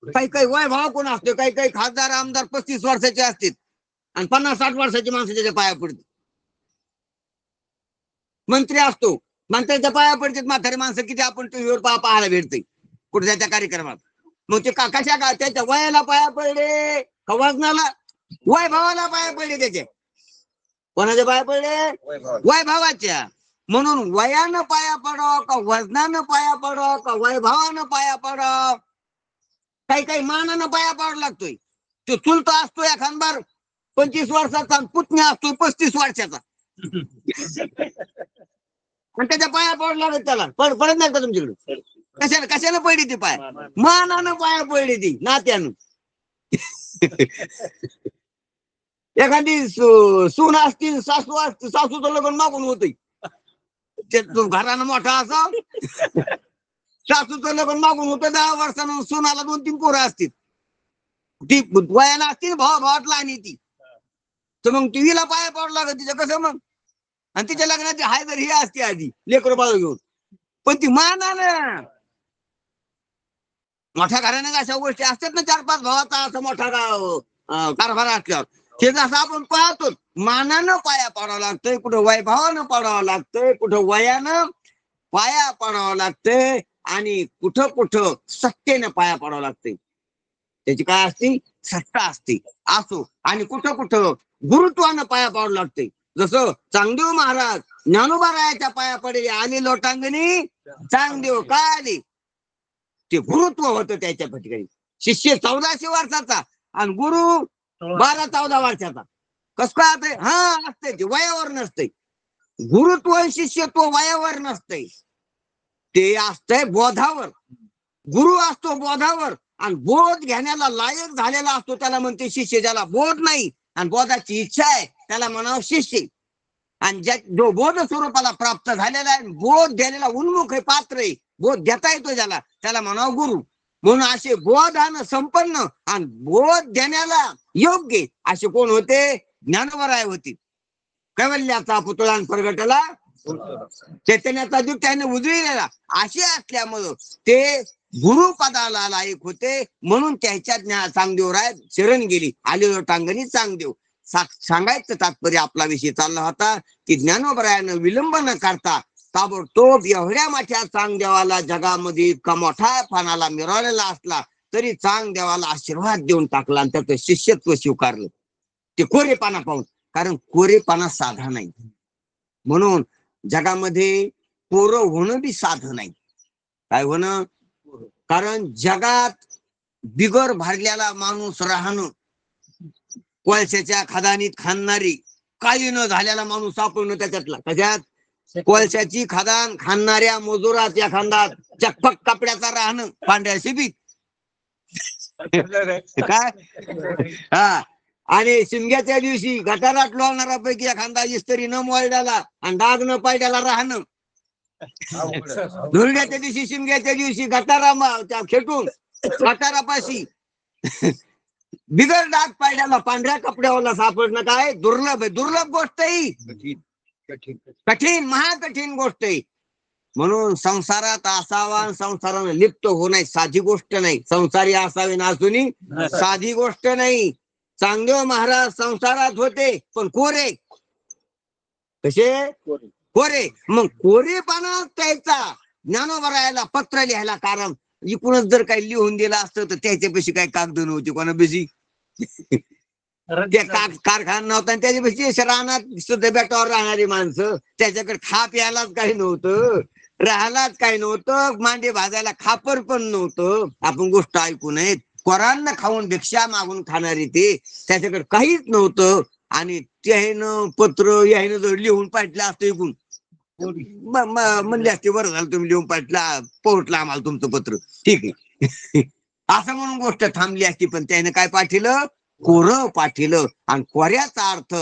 काही काही वैभावाकून असतो. काही काही खासदार आमदार 35 वर्षाचे असतील आणि 50-60 वर्षाची माणसं त्याच्या पाया पडते. मंत्री असतो मंत्र्याच्या पाया पडतात म्हातारी माणसं किती आपण टीव्हीवर पाहायला भेटते कुठल्या त्या कार्यक्रमात. मग ते कशा का त्याच्या वयाला पाया पडले का वजनाला वैभावाला पाया पडले त्याचे. कोणाच्या पाया पडले वैभावाच्या. म्हणून वयानं पाया पडाव का वजनानं पाया पडाव का वैभावानं पाया पडाव काही काही मानानं पाया पडावं लागतोय. तो चुलता असतो एखादबार 25 वर्षाचा पुतण्या असतो 35 वर्षाचा आणि त्याच्या पाया पड लागत त्याला पडत नाही का तुमच्याकडे. कशाला पडली ती पाय मानानं पाया पडली ती नात्यानं. एखादी सून असतील सासू असतील सासूचं लग्न मागून होत घरानं मोठा असा सासूचं लग्न मागून होतं 10 वर्षानं सुनाला 2-3 पोरं असतील ती वयाला असतील भावात लहान ती तर मग टीव्हीला पाया पडू लागत तिच्या कसं मग. आणि तिच्या लग्नाची हाय जर ही असते आधी लेकरं बाळ घेऊन पण ती मानानं मोठ्या घराने अशा गोष्टी असतात ना 4-5 भावाचा असं मोठा कारभार असल्यावर ते जसं आपण पाहतो मानानं पाया पडावं लागतंय कुठं वैभावानं पडावं लागतंय कुठं वयानं पाया पडावं लागतंय आणि कुठं कुठं सत्तेनं पाया पडावं लागतंय. त्याची काय असते सत्ता असते असो. आणि कुठं कुठं गुरुत्वानं पाया पडावं लागतंय. जसं चांगदेव महाराज ज्ञानोबारायाच्या पाया पडले आली लोटांगणी चांगदेव काय आली ते गुरुत्व होतं त्याच्या ठिकाणी. शिष्य 1400 वर्षाचा आणि गुरु 12-14 वर्षाचा. कस काय हा असतंय ते वयावर नसतंय. गुरुत्व शिष्यत्व वयावर नसतंय ते असतंय बोधावर. गुरु असतो बोधावर आणि बोध घेण्याला लायक झालेला असतो त्याला म्हणते शिष्य. ज्याला बोध नाही आणि बोधाची इच्छा आहे त्याला म्हणावं शिष्य. आणि जो बोध स्वरूपाला प्राप्त झालेला आहे बोध द्यायला उन्मुख आहे पात्र आहे बोध देता येतो ज्याला त्याला म्हणावं गुरु. म्हणून असे बोधानं संपन्न आणि बोध देण्याला योग्य असे कोण होते ज्ञानोबराय होती. कैवल्याचा पुतळा प्रगटला चैतन्याचा दूत त्याने उजळलेला असे असल्यामुळं ते गुरुपदाला लायक होते. म्हणून त्याच्या चांगदेवराय शरण गेली आलेलो टांगणी चांगदेव. सांगायचं तात्पर्य आपला विषय चालला होता की ज्ञानोबरायानं विलंब न करता ताबडतोब एवढ्या मोठ्या चांगदेवाला जगामध्ये इतका मोठा पानाला मिरवलेला असला तरी चांग देवाला आशीर्वाद देऊन टाकला आणि त्याचं शिष्यत्व स्वीकारलं. ते कोरेपणा पाहून, कारण कोरेपणा साधा नाही. म्हणून जगामध्ये कोरं होणं बी साधं नाही. काय होणं? कारण जगात बिगर भरलेला माणूस राहणं, कोळशाच्या खदानीत खाणारी, काही न झालेला माणूस सापडणं त्याच्यातला. त्याच्यात कोळशाची खदान खाणाऱ्या मजुराच्या खांदात चकपक कपड्याचा राहणं, पांढऱ्या शिबीत काय. हा, आणि शिमग्याच्या दिवशी गटारात लोळणारा पैकी एखादा इस्त्री न मोळल्याला आणि डाग न पायड्याला राहणं. धुळण्याच्या दिवशी, शिमग्याच्या दिवशी गटारा खेटून गटारापाशी बिगर डाग पायड्याला पांढऱ्या कपड्यावाला सापडणं काय दुर्लभ आहे. दुर्लभ गोष्ट ही, कठीण, महाकठीण गोष्ट आहे. म्हणून संसारात असावा, संसाराने लिप्त होणे साधी गोष्ट नाही. संसारी असावे नासूनी साधी गोष्ट नाही. चांगदेव महाराज संसारात होते पण कोरे. कसे? कोरे. मग कोरेपणा त्याचा ज्ञानोबा राहायला पत्र लिहायला कारण इकडूनच जर काही लिहून दिलं असतं तर त्याच्यापेक्षा काही कागद नव्हती कोणापेशी. कारखाना नव्हता आणि त्याच्यापेक्षा रानात सुद्धा बेटावर राहणारी माणसं, त्याच्याकडे खा प्यायलाच काही नव्हतं, राहायलाच काही नव्हतं, मांडे भाजायला खापर पण नव्हतं. आपण गोष्ट ऐकू नयेत. कोरांना खाऊन भिक्षा मागून खाणारी ते, त्याच्याकडे काहीच नव्हतं. आणि त्यानं पत्र यायनं जर लिहून पाठलं असतं ऐकून म्हणले असते, बरं झालं तुम्ही लिहून पाठला, पोहोचला आम्हाला तुमचं पत्र, ठीक आहे असं म्हणून गोष्ट थांबली असती. पण त्याने काय पाठिलं? कोरं पाठिलं. आणि कोऱ्याचा अर्थ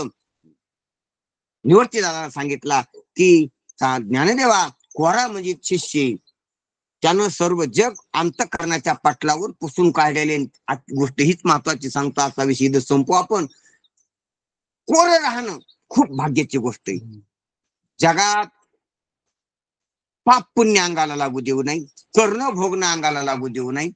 निवृत्ती दादाला सांगितला की ज्ञानदेवा कोरा म्हणजे शिष्य. त्यानं सर्व जग अंतःकरणाच्या पटलावर पुसून काढलेले गोष्ट हीच महत्वाची सांगतो. असा विषय संपू आपण. कोरं राहणं खूप भाग्याची गोष्ट आहे. जगात पाप पुण्य अंगाला लागू देऊ नाही, कर्ण भोगणं अंगाला लागू देऊ नाही,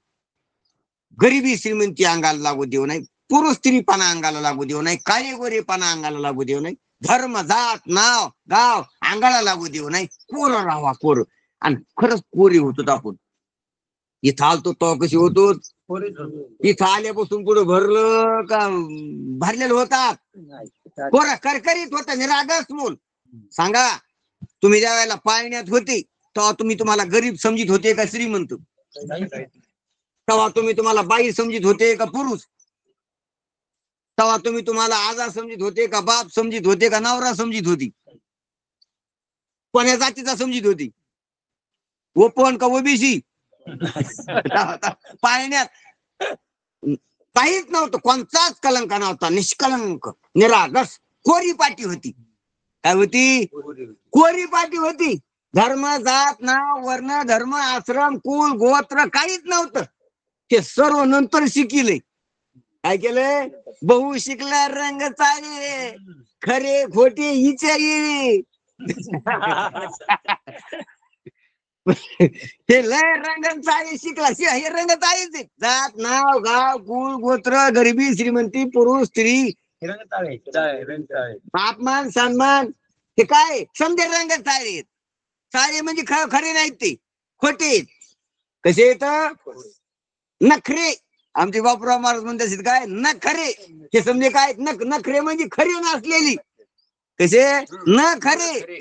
गरिबी श्रीमंती अंगाला लागू देऊ नाही, पुरुष स्त्रीपणा अंगाला लागू देऊ नाही, काळे गोरेपणा अंगाला लागू देऊ नाही, धर्म जात नाव गाव अंगाला लागू देऊ नाही. कोरं राहावा, कोरं. आणि खरंच कोरी होतो आपण. इथं आलतो तो कशी होतो, इथं आल्यापासून पुढे भरलं का भरलेलं होतात, कोरा करकरीत होता, निरागस मूल. सांगा, तुम्ही ज्या वेळेला पाळण्यात होते तेव्हा तुम्हाला गरीब समजित होते का श्रीमंत? तेव्हा तुम्हाला बाई समजित होते का पुरुष? तेव्हा तुम्हाला आजा समजित होते का बाप समजित होते का नवरा समजित होती? कोण्या जातीचा समजित होती? ओपन का ओबीसी? पाळण्यात काहीच नव्हतं, कोणताच कलंक नव्हता, निष्कलंक निरागस कोरी पाटी होती. काय होती? कोरी पाटी होती. धर्म जात नाव वर्ण धर्म आश्रम कुल गोत्र काहीच नव्हतं. ते सर्व नंतर शिकिले. काय केलंय? बहु शिकला रंग चाले, खरे खोटे हिचे. हे लय रंगांचा शिकला. हे रंग आहे. जात नाव गाव कुल गोत्र गरिबी श्रीमंती पुरुष स्त्री अपमान सन्मान हे काय समजे रंग सारे. सारे म्हणजे खरे नाहीत, ते खोटे. कसे येत? नखरे. आमचे बापूराव महाराज म्हणतात काय नखरे. हे समजे काय नखरे म्हणजे खरे नसलेली. कसे? न खरे.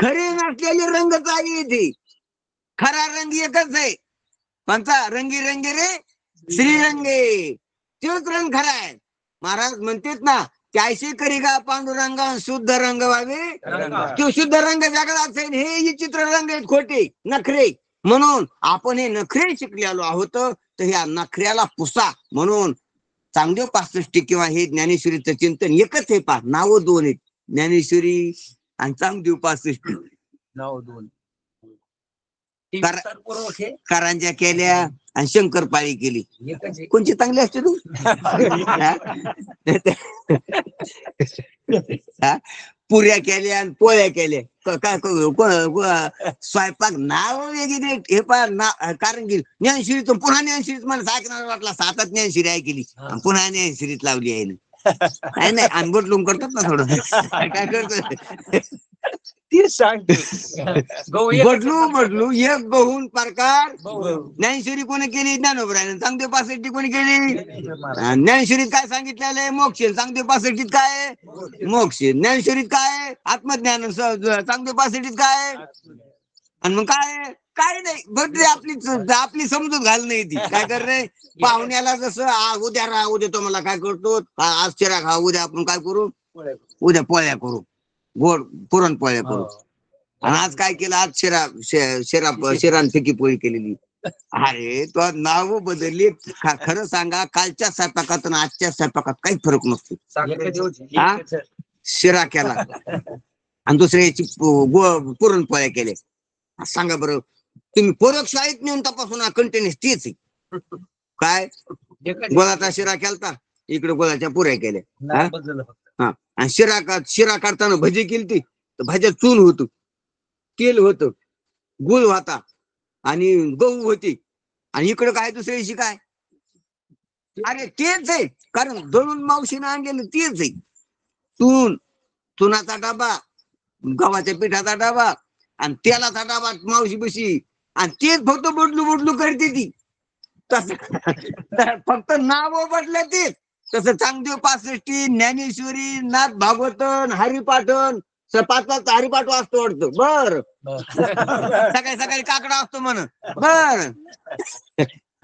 खरे नसलेले रंग येते. खरा रंग एकच आहे. कोणता? रंगी रंगे रे श्रीरंगे. तोच रंग खरा आहे. महाराज म्हणतात ना, त्याशी करी का पांडुरंग शुद्ध रंग व्हावे. तो शुद्ध रंग जगात आहे. हे चित्र रंग आहेत खोटे नखरे. म्हणून आपण हे नखरे शिकलेलो आहोत, तर ह्या नखऱ्याला पुसा. म्हणून चांगदेव 65 किंवा हे ज्ञानेश्वरीचं चिंतन एकच आहे. पा नाव दोन आहेत, ज्ञानेश्वरी आणि चांगदेव 65. नाव दोन. कारंजा केल्या आणि शंकरपाळी केली. कोणची चांगली असते तू? पुऱ्या केल्या आणि पोळ्या केल्या. स्वयंपाक नाव वेगळी. हे कारण की ज्ञानश्रीतून पुन्हा ज्ञानश्रीत मला सायकणार वाटला. सातात ज्ञानश्री आहे केली पुन्हा ज्ञानश्रीत लावली आहे ना. नाही अनबोट लुम करतात ना थोडं. काय करतो तीच सांगते गहू एकच बदलू बदलू एक गहून प्रकार गहू. ज्ञानेश्वरी कोणी केली ज्ञानोबराने चांगदेव पासष्टी कोणी केली महाराज. ज्ञानेश्वरीत काय सांगितलेलं आहे मोक्ष चांगदेव पासष्टीत काय आहे? मोक्ष ज्ञानेश्वरीत काय आहे? आत्मज्ञान चांगदेव पासष्टीत काय आहे? आणि मग काय काय नाही बघ रे आपली समजूत घाल नाही ती काय कर रे पाहुण्याला जसं उद्या राहा उद्या तो मला काय करतो आज शिरा खा उद्या आपण काय करू उद्या पोळ्या करू गोड पुरणपोळ्या करू आणि आज काय केलं आज शिरान फिकी पोळी केलेली अरे तो नाव बदलली खरं सांगा कालच्या स्वयंपाकात आणि आजच्या स्वयंपाकात काही फरक नसतो हा? शिरा केला आणि दुसऱ्याची पुरणपोळ्या केल्या सांगा बरं तुम्ही पोरक शाळेत नेऊन तपासून कंटिन्यूस तीच आहे काय गोळाचा शिरा केलता इकडे गोळाच्या पुऱ्या केल्या हा आणि शिरा काढताना भजी केली ती तर भाज्या चूल होत तेल होत गुळ होता आणि गहू होती आणि इकडे काय दुसऱ्याशी काय अरे तेच आहे कारण दळून मावशीनं आणलेलं तेच आहे चुनाचा डबा गव्हाच्या पिठाचा डबा आणि तेलाचा डबा मावशी बशी आणि तेच फक्त बदलू करते ती तसं फक्त नाव बदलले तेच तसं चांगदेव पासष्टी ज्ञानेश्वरी नाथ भागवतन हरिपाठन पाच हरिपाठ वाचतो वाटतं बर सकाळी काकडा असतो म्हण बर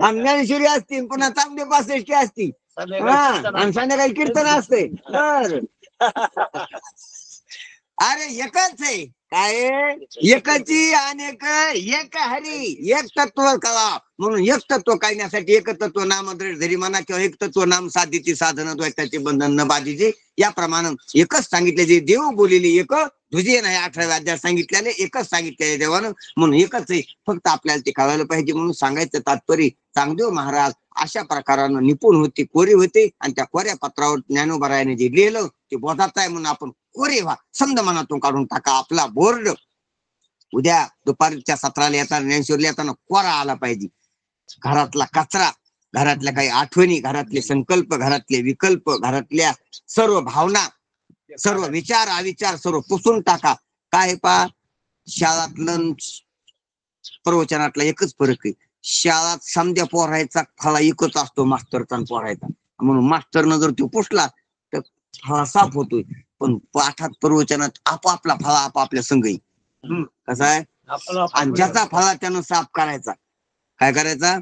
आणि ज्ञानेश्वरी असतील पुन्हा चांगदेव पासष्टी असती आणि संध्याकाळी कीर्तन असते बर अरे एकच आहे काय एकची अनेक एक हरी एक तत्व कळा म्हणून एक तत्व काढण्यासाठी एक तत्व नामद्र धरी म्हणा किंवा एक तत्व नाम साधीची साधन द्वैताचे बंधन न बाधीचे याप्रमाणे एकच सांगितले जे देव बोललेले एक तुझे नाही 18व्या अध्यायात सांगितलेले एकच सांगितलेले देवानं म्हणून एकच आहे फक्त आपल्याला ते कळायला पाहिजे म्हणून सांगायचं तात्पर्य चांगदेव महाराज अशा प्रकारानं निपुण होते कोरे होते आणि त्या कोऱ्या पत्रावर ज्ञानोबरायाने जे लिहिलं ते बोधाचं आहे म्हणून आपण कोरे व्हा समज मनातून काढून टाका आपला बोर्ड उद्या दुपारच्या सत्राला येताना ज्ञानेश्वरीला येताना कोरा आला पाहिजे घरातला कचरा घरातल्या काही आठवणी घरातले संकल्प घरातले विकल्प घरातल्या सर्व भावना सर्व विचार अविचार सर्व पुसून टाका काय पा शाळातलं प्रवचनातला एकच फरक आहे शाळात समजा पोरायचा फळा एकच असतो मास्तरचा पोरायचा म्हणून मास्तरनं जर तो पुसला तर फळा साफ होतोय पण पाठात प्रवचनात आपापला फळा आपापल्या संघही कसा आहे आणि ज्याचा फळा त्यानं साफ करायचा काय करायचा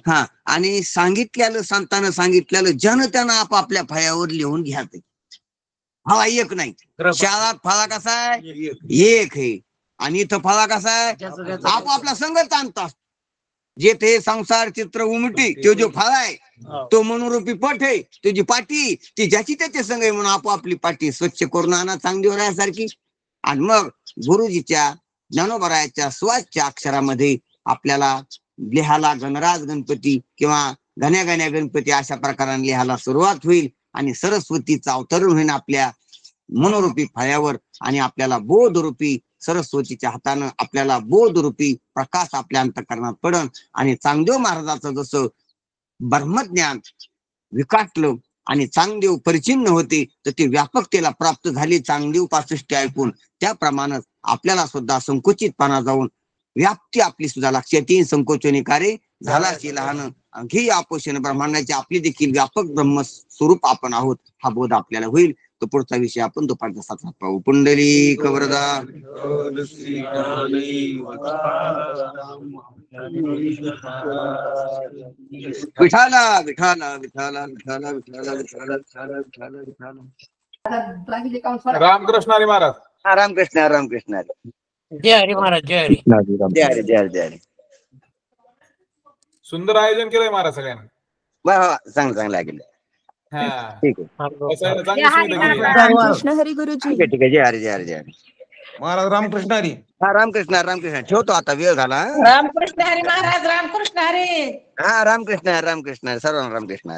हा आणि सांगितलेलं संतानं सांगितलेलं जन त्यानं आपापल्या फळ्यावर लिहून घ्यायचं फळा एक नाही शाळात फळा कसा आहे एक आहे आणि इथं फळा कसा आहे आपापला संघच आणतात जेथे संसार चित्र उमटी तो जो फळा आहे तो मनोरूपी पट आहे तुझी पाठी ती ज्याची त्याचे संघ आहे म्हणून आपोआपली पाठी स्वच्छ करून आणा चांगली राहण्यासारखी आणि मग गुरुजीच्या ज्ञानोबरायाच्या स्वाच्या अक्षरामध्ये आपल्याला लिहायला गणराज गणपती किंवा घण्या गणपती अशा प्रकाराने लिहायला सुरुवात होईल आणि सरस्वतीचं अवतरण होईल आपल्या मनोरूपी फळ्यावर आणि आपल्याला बोधरूपी सरस्वतीच्या हातानं आपल्याला बोधरूपी प्रकाश आपल्या अंतःकरणात पडन आणि चांगदेव महाराजाचं जसं ब्रह्मज्ञान विकाटलं आणि चांगदेव परिचिन्न होते तर ते व्यापकतेला प्राप्त झाली चांगदेव पासष्टी ऐकून त्याप्रमाणे आपल्याला सुद्धा संकुचितपणा जाऊन व्याप्ती आपली सुद्धा लक्षात येईल संकोचनी कार्य झाला लहान घे आपोषण ब्रह्मांडाचे आपली देखील व्यापक ब्रह्म स्वरूप आपण आहोत हा बोध आपल्याला होईल तो पुढचा विषय आपण दुपारच्या सत्रात पाहू पुंडली कवरदा विठाला विठाला विठाला विठाला विठाला विठाला विठाला विठाला रामकृष्ण हरी महाराज रामकृष्ण रामकृष्ण जय हरी महाराज जय हरी जय हरी जय हरी जय हरी सुंदर आयोजन केलंय महाराज सगळ्यांना वा चांगलं लागेल हा ठीक आहे कसं आहे, चांगली सुविधा केली आहे. रामकृष्ण हरी गुरुजी ठीक आहे जय हरी जय हरी जय हरी महाराज रामकृष्ण हरी हा रामकृष्ण रामकृष्ण ठेवतो आता वेळ झाला रामकृष्ण हरी महाराज रामकृष्ण हरी हा रामकृष्ण रामकृष्ण सर्वांना रामकृष्ण